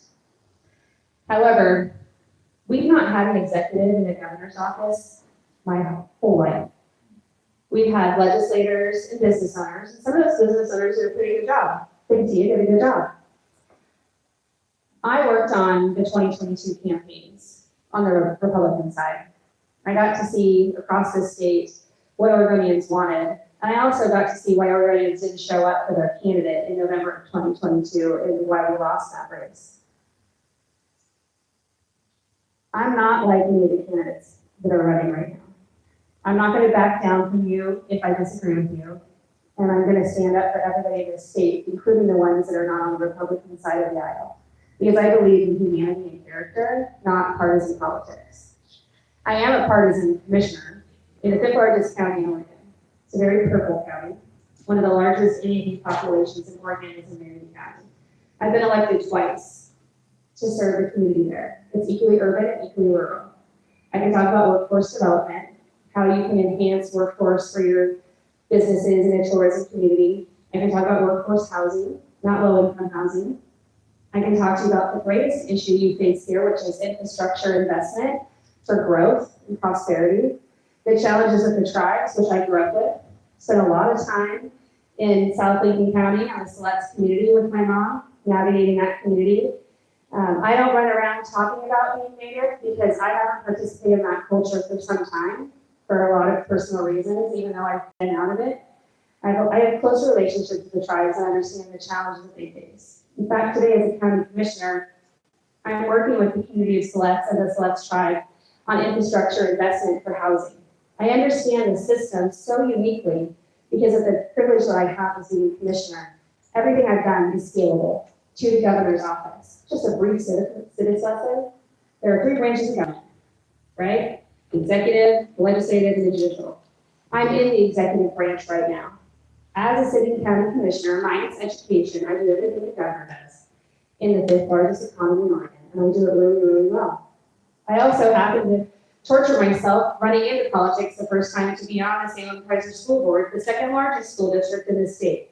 However, we've not had an executive in the governor's office my whole life. We've had legislators and business owners, and some of those business owners did a pretty good job. They continue to do a good job. I worked on the 2022 campaigns on the Republican side. I got to see across the state what Oregonians wanted, and I also got to see why Oregonians didn't show up for their candidate in November of 2022 and why we lost that race. I'm not like any of the candidates that are running right now. I'm not going to back down from you if I disagree with you, and I'm going to stand up for everybody in this state, including the ones that are not on the Republican side of the aisle, because I believe in humanity and character, not partisan politics. I am a partisan commissioner in the fifth largest county in Oregon. It's a very purple county. One of the largest NAV populations in Oregon is in Marion County. I've been elected twice to serve the community there. It's equally urban and equally rural. I can talk about workforce development, how you can enhance workforce for your businesses in a tourism community. I can talk about workforce housing, not low-income housing. I can talk to you about the greatest issue you face here, which is infrastructure investment for growth and prosperity. The challenges of the tribes, which I grew up with. Spent a lot of time in South Lincoln County on the Siletz community with my mom, navigating that community. I don't run around talking about being Native because I haven't participated in that culture for some time for a lot of personal reasons, even though I've been out of it. I have close relationships with the tribes and understand the challenges that they face. In fact, today as a county commissioner, I'm working with the community of Siletz and the Siletz tribe on infrastructure investment for housing. I understand the system so uniquely because of the privilege that I have as being commissioner. Everything I've done is scalable to the governor's office. Just a brief civics lesson. There are three branches of government, right? The executive, the legislative, and the judicial. I'm in the executive branch right now. As a city and county commissioner, minus education, I do everything the governor does in the fifth largest economy in Oregon, and I do it really, really well. I also happen to torture myself running into politics the first time to be on the Salem Kaiser School Board, the second largest school district in the state.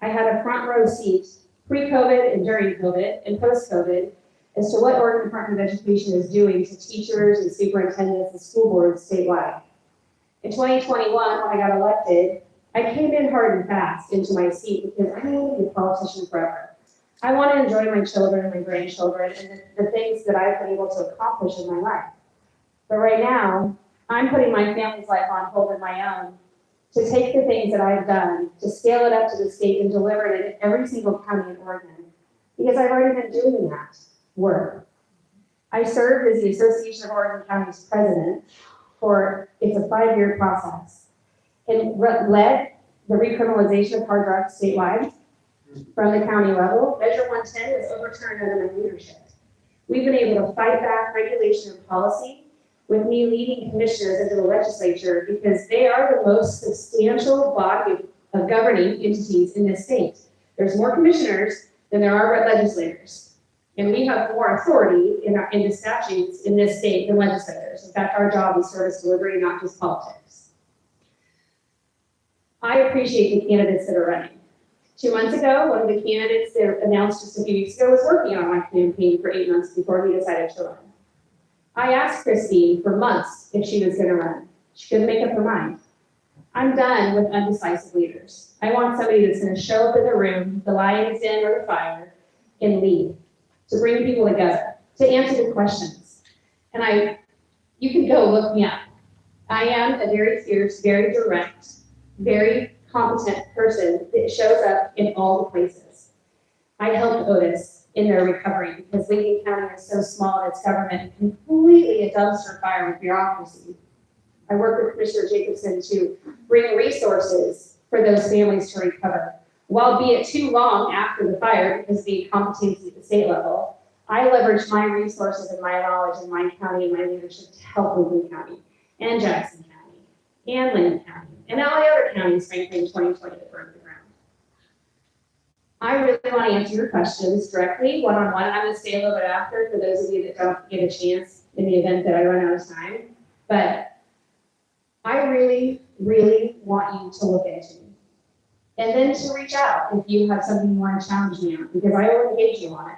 I had a front row seat pre-COVID and during COVID and post-COVID as to what Oregon Department of Education is doing to teachers and superintendents and school boards statewide. In 2021, when I got elected, I came in hard and fast into my seat because I don't want to be a politician forever. I want to enjoy my children and my grandchildren and the things that I've been able to accomplish in my life. But right now, I'm putting my family's life on hold and my own to take the things that I've done, to scale it up to the state and deliver it in every single county in Oregon, because I've already been doing that work. I served as the Association of Oregon Counties president it's a 5-year process, and led the recriminalization of hard drugs statewide from the county level. Measure 110 was overturned under my leadership. We've been able to fight back regulation and policy with me leading commissioners into the legislature because they are the most substantial body of governing entities in this state. There's more commissioners than there are legislators. And we have more authority in the statutes in this state than legislators. In fact, our job is service delivery, not just politics. I appreciate the candidates that are running. 2 months ago, one of the candidates that announced just a few weeks ago was working on my campaign for 8 months before he decided to run. I asked Christine for months if she was going to run. She couldn't make up her mind. I'm done with undecisive leaders. I want somebody that's going to show up in the room, the lion's den or the fire, and lead, to bring people together, to answer the questions. And you can go look me up. I am a very fierce, very direct, very competent person that shows up in all the places. I helped Otis in their recovery because Lincoln County is so small in its government and completely a dumpster fire with bureaucracy. I worked with Commissioner Jacobson to bring resources for those families to recover. While be it too long after the fire because of the incompetency at the state level, I leveraged my resources and my knowledge in my county and my leadership to help Lincoln County and Jackson County and Lincoln County and all the other counties, frankly, in 2020 that burned to the ground. I really want to answer your questions directly, one-on-one. I'm going to stay a little bit after for those of you that don't get a chance in the event that I run out of time. But I really, really want you to look into me. And then to reach out if you have something you want to challenge me on, because I will engage you on it.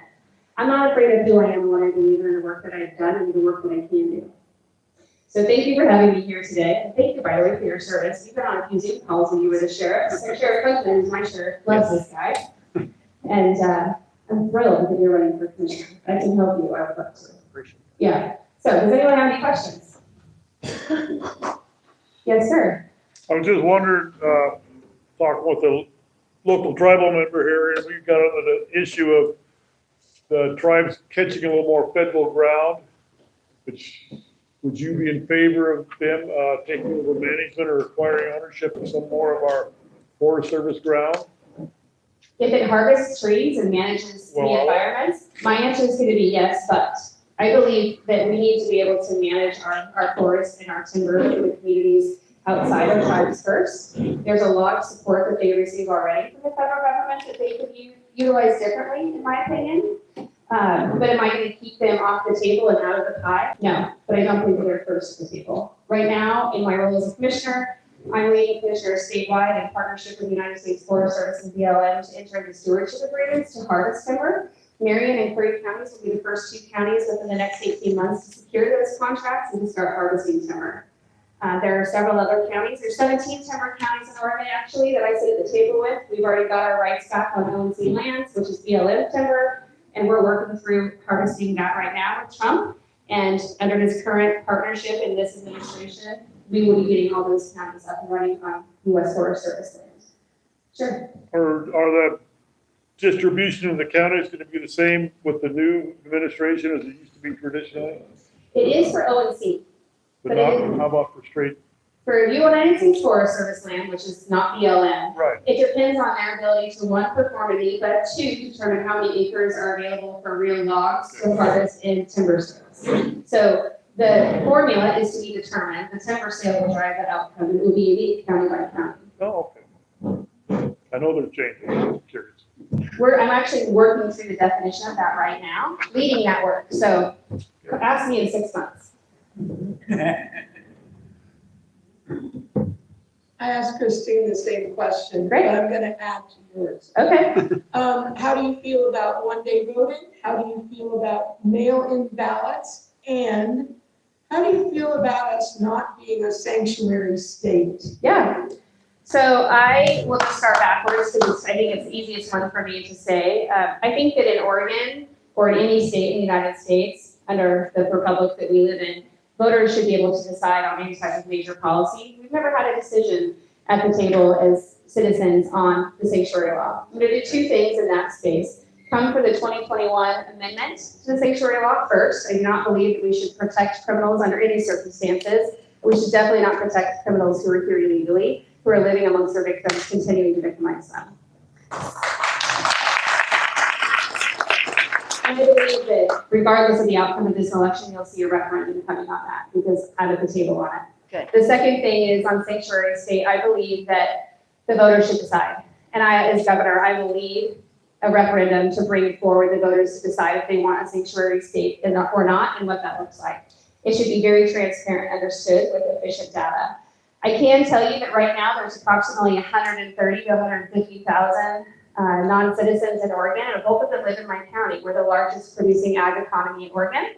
I'm not afraid of who I am and what I believe in, the work that I've done and the work that I can do. So thank you for having me here today. And thank you, by the way, for your service. You've been on a few Zoom calls when you were the sheriff. So Sheriff Clinton is my sheriff, loves this guy. And I'm thrilled that you're running for commissioner. I can help you, I would love to. Yeah. So does anyone have any questions? Yes, sir. I was just wondering, talking with the local tribal member here, and we got on the issue of the tribes catching a little more federal ground, which, would you be in favor of them taking over management or acquiring ownership of some more of our Forest Service ground? If it harvests trees and manages the environments, my answer is going to be yes, but I believe that we need to be able to manage our forests and our timber in the communities outside of tribes first. There's a lot of support that they receive already from the federal government that they could utilize differently, in my opinion. But am I going to keep them off the table and out of the pie? No, but I don't think they're first at the table. Right now, in my role as a commissioner, I'm leading commissioners statewide in partnership with the United States Forest Service and BLM to enter into stewardship agreements to harvest timber. Marion and Curry counties will be the first two counties within the next 18 months to secure those contracts and to start harvesting timber. There are several other counties. There's 17 timber counties in Oregon, actually, that I sit at the table with. We've already got our rights back on ONC lands, which is BLM timber, and we're working through harvesting that right now with Trump. And under his current partnership in this administration, we will be getting all those counties up and running on U.S. Forest Service land. Sure. Or are the distribution of the counties going to be the same with the new administration as it used to be traditionally? It is for ONC. But not, how about for straight? For United States Forest Service land, which is not BLM, right. It depends on their ability to, one, performity, but two, determine how many acres are available for real logs to harvest in timber sales. So the formula is to be determined. The timber sale will drive the outcome. It will be unique county by county. Oh, okay. I know they're changing. I'm just curious. I'm actually working through the definition of that right now, leading that work. So ask me in 6 months. I asked Christine the same question, Great. but I'm gonna add to yours. Okay. How do you feel about one-day voting? How do you feel about mail-in ballots? And how do you feel about us not being a sanctuary state? Yeah. So I will just start backwards because I think it's the easiest one for me to say. I think that in Oregon or in any state in the United States, under the republic that we live in, voters should be able to decide on any type of major policy. We've never had a decision at the table as citizens on the sanctuary law. I'm going to do two things in that space. Come for the 2021 amendment to the sanctuary law first. I do not believe that we should protect criminals under any circumstances. We should definitely not protect criminals who are here illegally, who are living amongst their victims, continuing to victimize them. I believe that regardless of the outcome of this election, you'll see a referendum coming on that because I'm at the table on it. Good. The second thing is on sanctuary state, I believe that the voters should decide. And I, as governor, I will lead a referendum to bring forward the voters to decide if they want a sanctuary state or not and what that looks like. It should be very transparent, understood with efficient data. I can tell you that right now there's approximately 130 to 150,000 non-citizens in Oregon, and both of them live in my county. We're the largest producing ag economy in Oregon.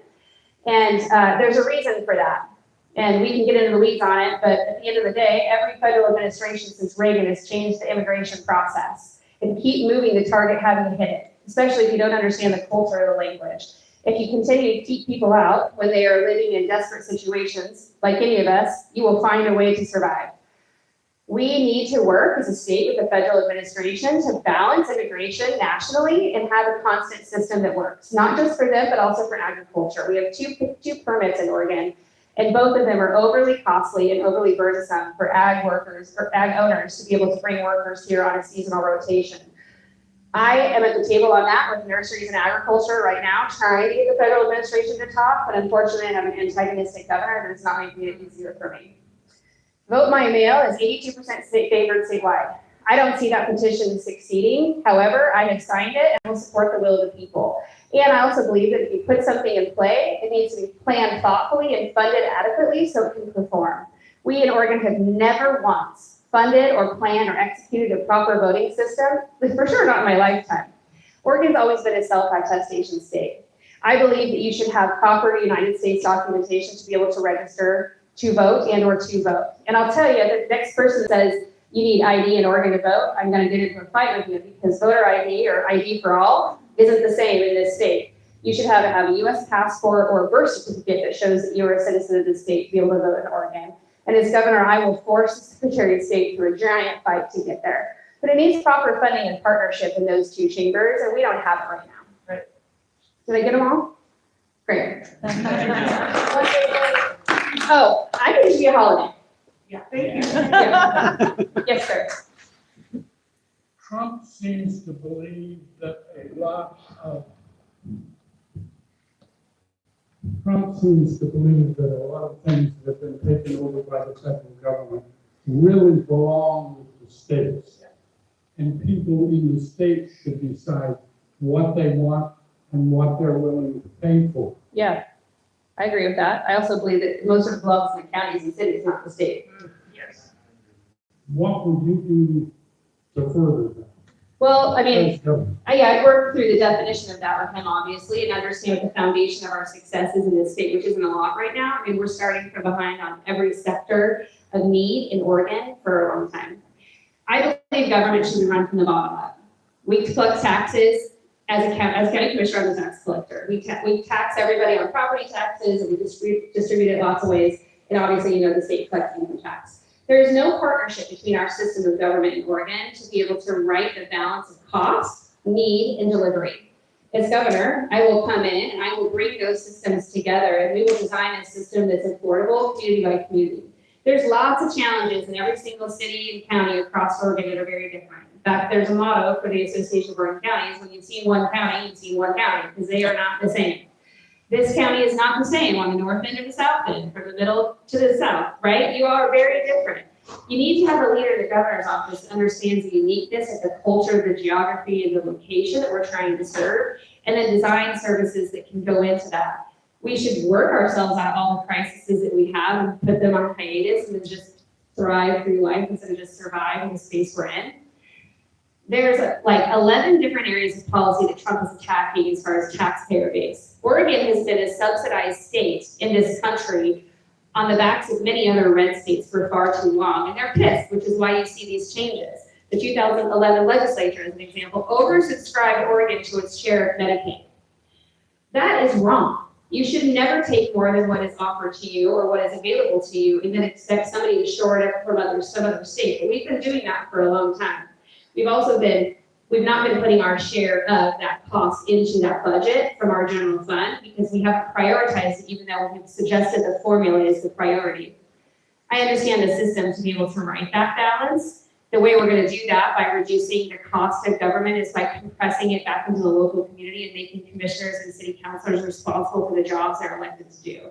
And there's a reason for that. And we can get into the weeds on it, but at the end of the day, every federal administration since Reagan has changed the immigration process and keep moving the target having to hit it, especially if you don't understand the culture or the language. If you continue to keep people out when they are living in desperate situations, like any of us, you will find a way to survive. We need to work as a state with the federal administration to balance immigration nationally and have a constant system that works, not just for them, but also for agriculture. We have two permits in Oregon, and both of them are overly costly and overly burdensome for ag workers or ag owners to be able to bring workers here on a seasonal rotation. I am at the table on that with nurseries and agriculture right now, trying to get the federal administration to talk, but unfortunately I have an antagonistic governor that is not making it easier for me. Vote by mail is 82% favored statewide. I don't see that petition succeeding. However, I have signed it and will support the will of the people. And I also believe that if you put something in play, it needs to be planned thoughtfully and funded adequately so it can perform. We in Oregon have never once funded or planned or executed a proper voting system, for sure not in my lifetime. Oregon's always been a self-attestation state. I believe that you should have proper United States documentation to be able to register to vote and or to vote. And I'll tell you, the next person says you need ID in Oregon to vote, I'm gonna get into a fight with you because voter ID or ID for all isn't the same in this state. You should have a US passport or a birth certificate that shows that you're a citizen of the state to be able to vote in Oregon. And as governor, I will force the Secretary of State through a giant fight to get there. But it needs proper funding and partnership in those two chambers, and we don't have it right now. Right. Did I get them all? Great. Oh, I can give you a holiday. Yeah, thank you. Yeah. Yes, sir. Trump seems to believe that a lot of things that have been taken over by the federal government really belong with the states. And people in the states should decide what they want and what they're willing to pay for. Yeah, I agree with that. I also believe that most of it belongs to the counties and cities, not the state. Yes. What would you do to further that? Well, I mean, As governor? I worked through the definition of that with him, obviously, and understand what the foundation of our successes in this state, which isn't a lot right now. I mean, we're starting from behind on every sector of need in Oregon for a long time. I believe government should be run from the bottom up. We collect taxes as county commissioner, I'm a tax collector. We tax everybody on property taxes, and we distribute it lots of ways. And obviously, the state collects income tax. There is no partnership between our system of government in Oregon to be able to right the balance of cost, need, and delivery. As governor, I will come in and I will bring those systems together, and we will design a system that's affordable community by community. There's lots of challenges in every single city and county across Oregon that are very different. In fact, there's a motto for the Association of Oregon Counties: when you've seen one county, you've seen one county, because they are not the same. This county is not the same on the north end or the south end, from the middle to the south, right? You are very different. You need to have a leader in the governor's office that understands the uniqueness of the culture, the geography, and the location that we're trying to serve, and then design services that can go into that. We should work ourselves out of all the crises that we have and put them on hiatus and then just thrive through life instead of just survive in the space we're in. There's like 11 different areas of policy that Trump is attacking as far as taxpayer base. Oregon has been a subsidized state in this country on the backs of many other red states for far too long, and they're pissed, which is why you see these changes. The 2011 legislature, as an example, oversubscribed Oregon to its share of Medicaid. That is wrong. You should never take more than what is offered to you or what is available to you and then expect somebody to shore it up from some other state. But we've been doing that for a long time. We've not been putting our share of that cost into that budget from our general fund because we haven't prioritized it, even though we've suggested the formula is the priority. I understand the system to be able to right that balance. The way we're going to do that by reducing the cost of government is by compressing it back into the local community and making commissioners and city councilors responsible for the jobs they're elected to do.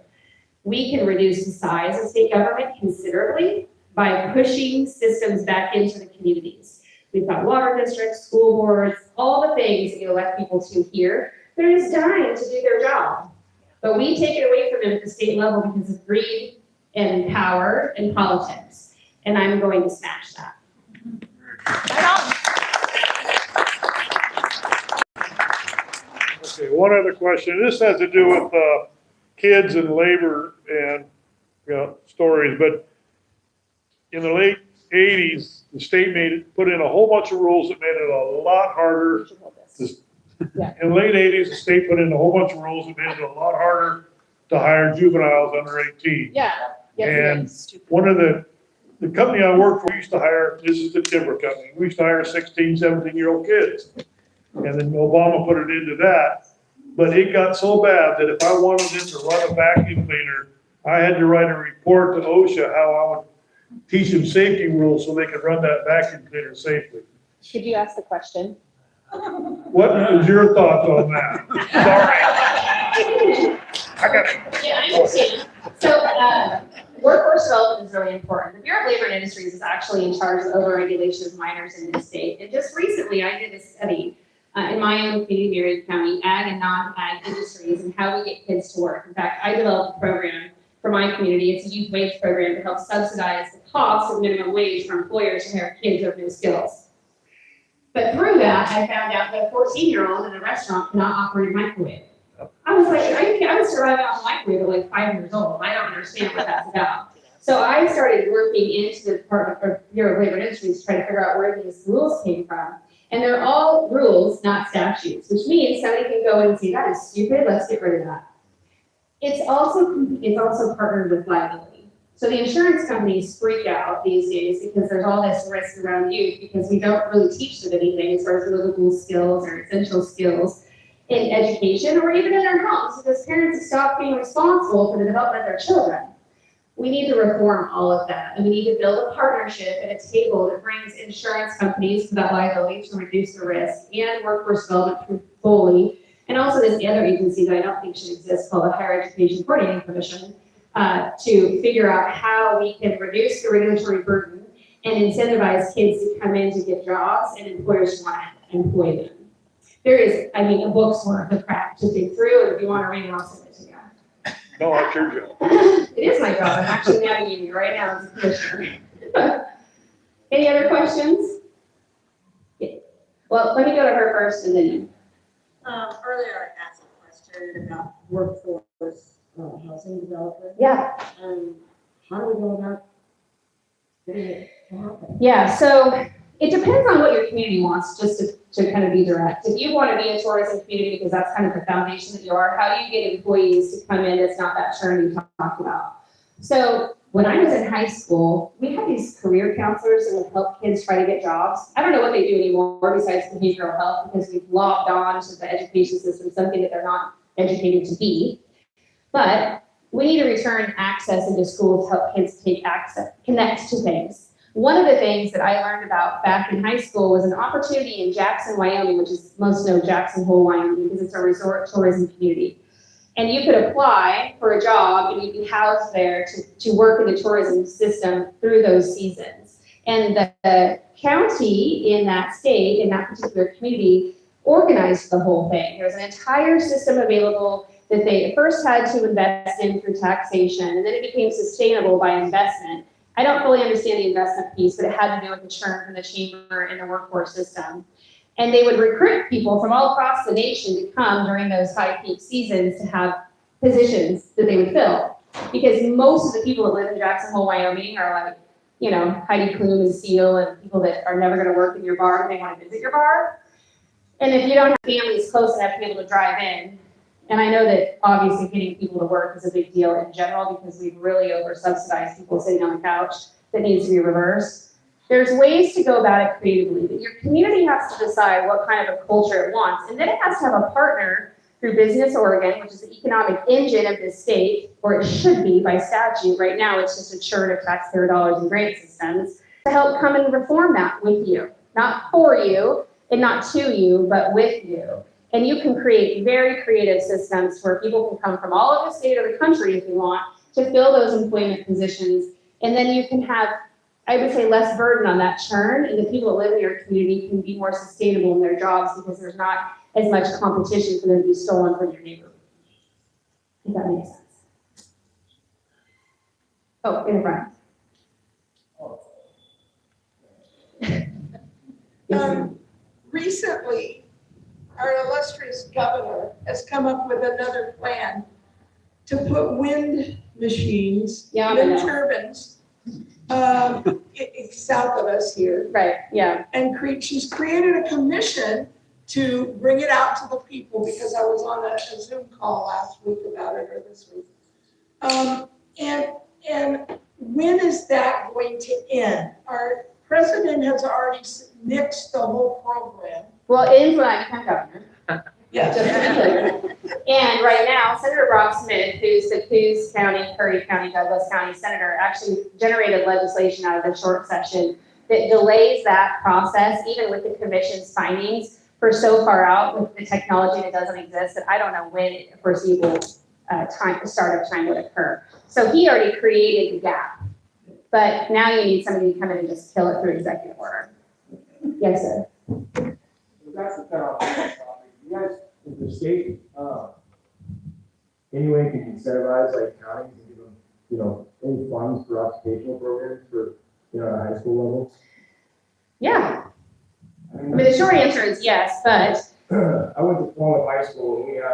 We can reduce the size of state government considerably by pushing systems back into the communities. We've got water districts, school boards, all the things that you elect people to here. They're just dying to do their job. But we take it away from them at the state level because of greed and power and politics. And I'm going to smash that. Okay, one other question. This has to do with kids and labor and stories, but in the late 80s, the state put in a whole bunch of rules that made it a lot harder. In the late 80s, the state put in a whole bunch of rules that made it a lot harder to hire juveniles under 18. Yeah. And one of the the company I worked for used to hire, this is the timber company, we used to hire 16, 17-year-old kids. And then Obama put it into that, but it got so bad that if I wanted them to run a vacuum cleaner, I had to write a report to OSHA how I would teach them safety rules so they could run that vacuum cleaner safely. Could you ask the question? What is your thoughts on that? Sorry. I got it. Yeah, I understand. So, workforce development is really important. The Bureau of Labor and Industries is actually in charge of over-regulation of minors in this state. And just recently, I did a study in my own community, Marion County, ag and non-ag industries, and how we get kids to work. In fact, I developed a program for my community. It's a youth wage program to help subsidize the cost of minimum wage for employers to hire kids with new skills. But through that, I found out that a 14-year-old in a restaurant cannot operate a microwave. I was like, I was surviving off a microwave at like 5 years old. I don't understand what that's about. So I started working into the Department of Bureau of Labor and Industries to try to figure out where these rules came from. And they're all rules, not statutes, which means somebody can go and say, that is stupid, let's get rid of that. It's also partnered with liability. So the insurance companies freak out these days because there's all this risk around youth because we don't really teach them anything as far as livable skills or essential skills in education or even in their homes because parents have stopped being responsible for the development of their children. We need to reform all of that, and we need to build a partnership at a table that brings insurance companies to that liability to reduce the risk and workforce development fully, and also this other agency that I don't think should exist called the Higher Education Coordinating Commission to figure out how we can reduce the regulatory burden and incentivize kids to come in to get jobs and employers to want to employ them. There is, I mean, a book's worth of crap to dig through, and if you want to read it, I'll send it to you. No, that's your job. It is my job. I'm actually navigating you right now as a commissioner. Any other questions? Yeah. Well, let me go to her first and then you. Earlier I asked a question about workforce housing development. Yeah. How do we go about getting it to happen? Yeah, so it depends on what your community wants, just to kind of be direct. If you want to be a tourism community, because that's kind of the foundation that you are, how do you get employees to come in that's not that churn you talked about? So when I was in high school, we had these career counselors that would help kids try to get jobs. I don't know what they do anymore besides behavioral health because we've lobbed on to the education system something that they're not educated to be. But we need to return access into schools to help kids connect to things. One of the things that I learned about back in high school was an opportunity in Jackson, Wyoming, which is most known Jackson Hole, Wyoming, because it's a resort tourism community. And you could apply for a job and you'd be housed there to work in the tourism system through those seasons. And the county in that state, in that particular community, organized the whole thing. There's an entire system available that they first had to invest in through taxation, and then it became sustainable by investment. I don't fully understand the investment piece, but it had to do with the churn from the chamber and the workforce system. And they would recruit people from all across the nation to come during those high peak seasons to have positions that they would fill. Because most of the people that live in Jackson Hole, Wyoming are like, you know, Heidi Klum and Steele and people that are never gonna work in your bar and they wanna visit your bar. And if you don't have families close enough to be able to drive in, and I know that obviously getting people to work is a big deal in general because we've really over-subsidized people sitting on the couch. That needs to be reversed. There's ways to go about it creatively, but your community has to decide what kind of a culture it wants. And then it has to have a partner through Business Oregon, which is the economic engine of this state, or it should be by statute. Right now, it's just a churn of taxpayer dollars and grant systems to help come and reform that with you. Not for you and not to you, but with you. And you can create very creative systems where people can come from all over the state or the country if you want to fill those employment positions. And then you can have, I would say, less burden on that churn, and the people that live in your community can be more sustainable in their jobs because there's not as much competition for them to be stolen from your neighborhood. If that makes sense. Oh, in the front. Recently, our illustrious governor has come up with another plan to put wind machines, wind turbines, south of us here. Right, yeah. And she's created a commission to bring it out to the people because I was on a Zoom call last week about it or this week. And when is that going to end? Our president has already nixed the whole program. Well, it ends when I become governor. Yes. Just to be clear. And right now, Senator Rob Smith, who's the Coos County, Curry County, Douglas County Senator, actually generated legislation out of the short session that delays that process, even with the commission's findings, for so far out with the technology that doesn't exist that I don't know when a foreseeable start of time would occur. So he already created the gap. But now you need somebody to come in and just kill it through executive order. Yes, sir. That's the kind of topic. You guys, if the state, anyway, can incentivize like counties and give them, any funds for occupational programs for, at a high school level? Yeah. I mean, the short answer is yes, but. I went to Plymouth High School and we had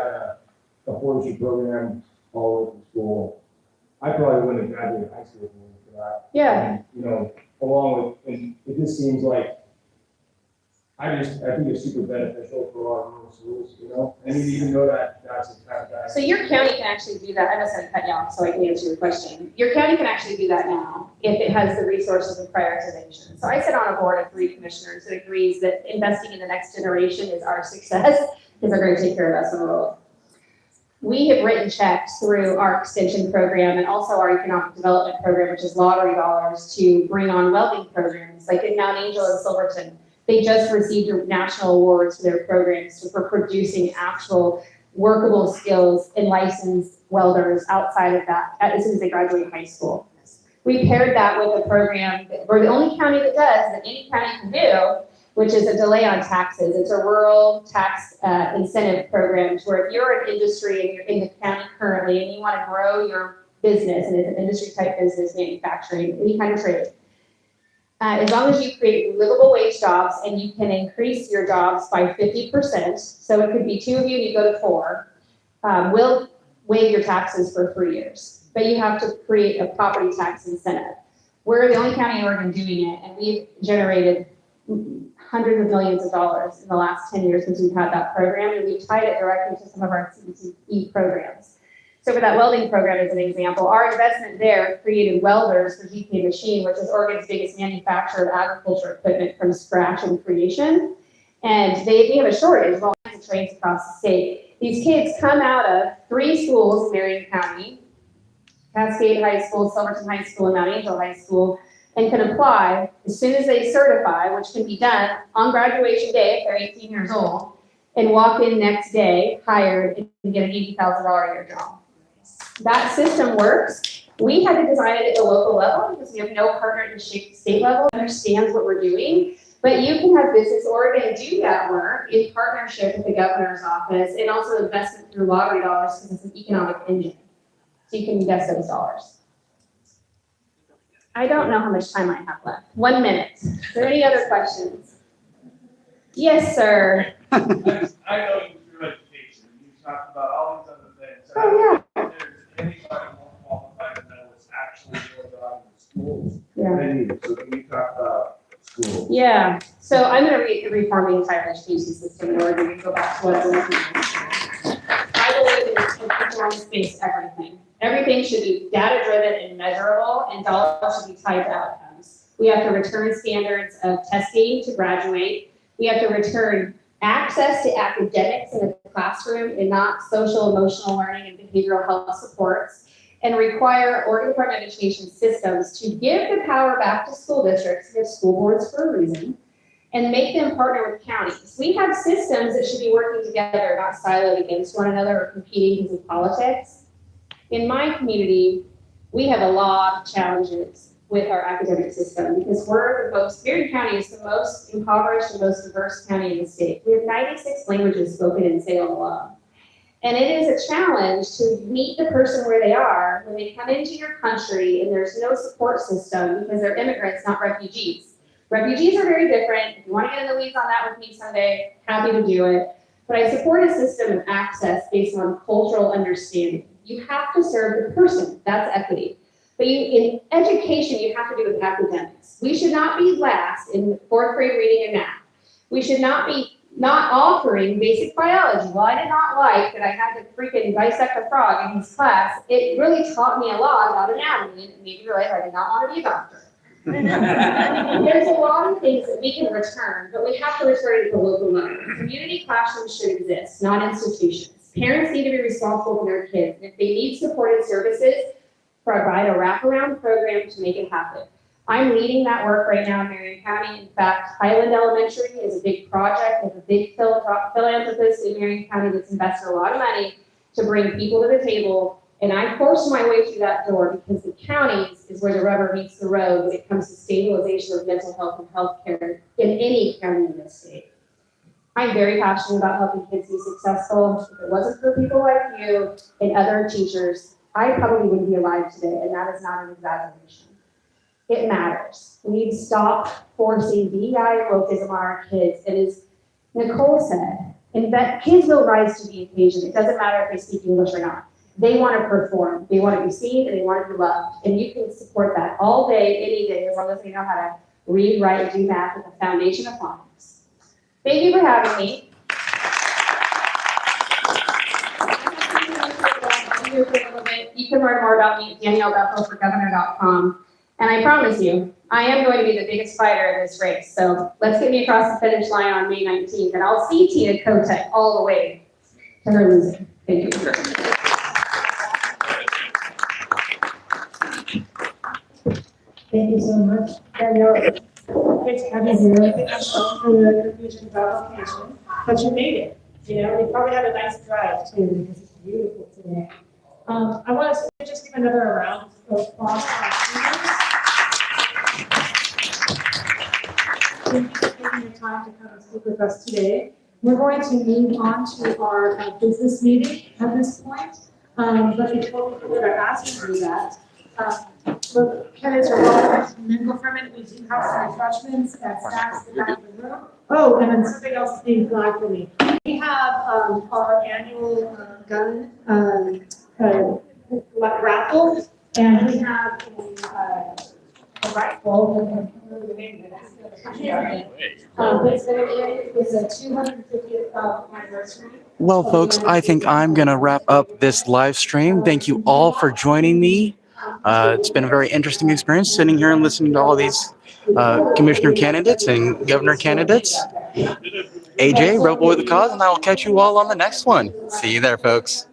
a forestry program all over the school. I probably wouldn't have graduated high school for that. Yeah. And, along with, and it just seems like, I think it's super beneficial for our rural schools, and even though that's the kind of guy. So your county can actually do that. I must have cut you off so I can answer your question. Your county can actually do that now if it has the resources and prioritization. So I sit on a board of 3 commissioners that agrees that investing in the next generation is our success because they're going to take care of us in the world. We have written checks through our extension program and also our economic development program, which is lottery dollars, to bring on welding programs like in Mount Angel and Silverton. They just received national awards for their programs for producing actual workable skills and licensed welders outside of that as soon as they graduate high school. We paired that with a program that we're the only county that does, that any county can do, which is a delay on taxes. It's a rural tax incentive program where if you're an industry and you're in the county currently and you want to grow your business, and it's an industry type business, manufacturing, any kind of trade, as long as you create livable wage jobs and you can increase your jobs by 50%, so it could be 2 of you and you go to 4, we'll waive your taxes for 3 years. But you have to create a property tax incentive. We're the only county in Oregon doing it, and we've generated hundreds of millions of dollars in the last 10 years since we've had that program, and we've tied it directly to some of our CTE programs. So for that welding program as an example, our investment there created welders for GK Machine, which is Oregon's biggest manufacturer of agriculture equipment from scratch and creation. And we have a shortage of all kinds of trades across the state. These kids come out of 3 schools in Marion County, Cascade High School, Silverton High School, and Mount Angel High School, and can apply as soon as they certify, which can be done on graduation day if they're 18 years old, and walk in next day, hired, and get an $80,000 a year job. That system works. We had to design it at the local level because we have no partner at the state level that understands what we're doing. But you can have Business Oregon do that work in partnership with the governor's office and also investment through lottery dollars because it's an economic engine. So you can invest those dollars. I don't know how much time I have left. 1 minute. Is there any other questions? Yes, sir. I know you through education. You talked about all these other things. Oh, yeah. Anybody more qualified to know what's actually going on in the schools? Yeah. So can you talk about schools? Yeah. So I'm going to reform the entire education system in order to go back to what I was saying. I believe in performance-based everything. Everything should be data-driven and measurable, and dollars should be tied to outcomes. We have to return standards of testing to graduate. We have to return access to academics in the classroom and not social, emotional learning and behavioral health supports, and require Oregon Department of Education systems to give the power back to school districts, we have school boards for a reason, and make them partner with counties. We have systems that should be working together, not siloed against one another or competing because of politics. In my community, we have a lot of challenges with our academic system because we're the most, Marion County is the most impoverished and most diverse county in the state. We have 96 languages spoken in Salem alone. And it is a challenge to meet the person where they are when they come into your country and there's no support system because they're immigrants, not refugees. Refugees are very different. If you want to get in the weeds on that with me someday, happy to do it. But I support a system of access based on cultural understanding. You have to serve the person. That's equity. But in education, you have to do with academics. We should not be last in 4th grade reading and math. We should not be not offering basic biology. Well, I did not like that I had to freaking dissect a frog in his class. It really taught me a lot about anatomy, and it made me realize I did not want to be a doctor. There's a lot of things that we can return, but we have to return it to the local level. Community classrooms should exist, not institutions. Parents need to be responsible for their kids. If they need supported services, provide a wraparound program to make it happen. I'm leading that work right now in Marion County. In fact, Highland Elementary is a big project with a big philanthropist in Marion County that's invested a lot of money to bring people to the table. And I forced my way through that door because the counties is where the rubber meets the road when it comes to stabilization of mental health and healthcare in any county in this state. I'm very passionate about helping kids be successful. If it wasn't for people like you and other teachers, I probably wouldn't be alive today, and that is not an exaggeration. It matters. We need to stop forcing DEI and wokeism on our kids. And as Nicole said, and that kids will rise to the occasion. It doesn't matter if they speak English or not. They want to perform. They want to be seen and they want to be loved. And you can support that all day, any day, as long as they know how to read, write, and do math with the foundation of phonics. Thank you for having me. You can learn more about me at Danielle Bethel for governor.com. And I promise you, I am going to be the biggest fighter in this race. So let's get me across the finish line on May 19th, and I'll see Tina Kotek all the way to her losing. Thank you. Thank you so much, Danielle. Great to have you here. I think I'm still in the confusion about location, but you made it. You know, you probably had a nice drive too, because it's beautiful today. I want to just give another round of applause to our students. Thank you for taking your time to come and speak with us today. We're going to move on to our business meeting at this point. But before we forget, I asked to do that. The candidates are welcome to mingle for a minute. We do have some refreshments and snacks in the back of the room. Oh, and then something else is being flagged for me. We have our annual gun raffle, and we have a rifle. It's a 250th anniversary. Well, folks, I think I'm going to wrap up this live stream. Thank you all for joining me. It's been a very interesting experience sitting here and listening to all these commissioner candidates and governor candidates. AJ, Rebel with the Cause, and I will catch you all on the next one. See you there, folks.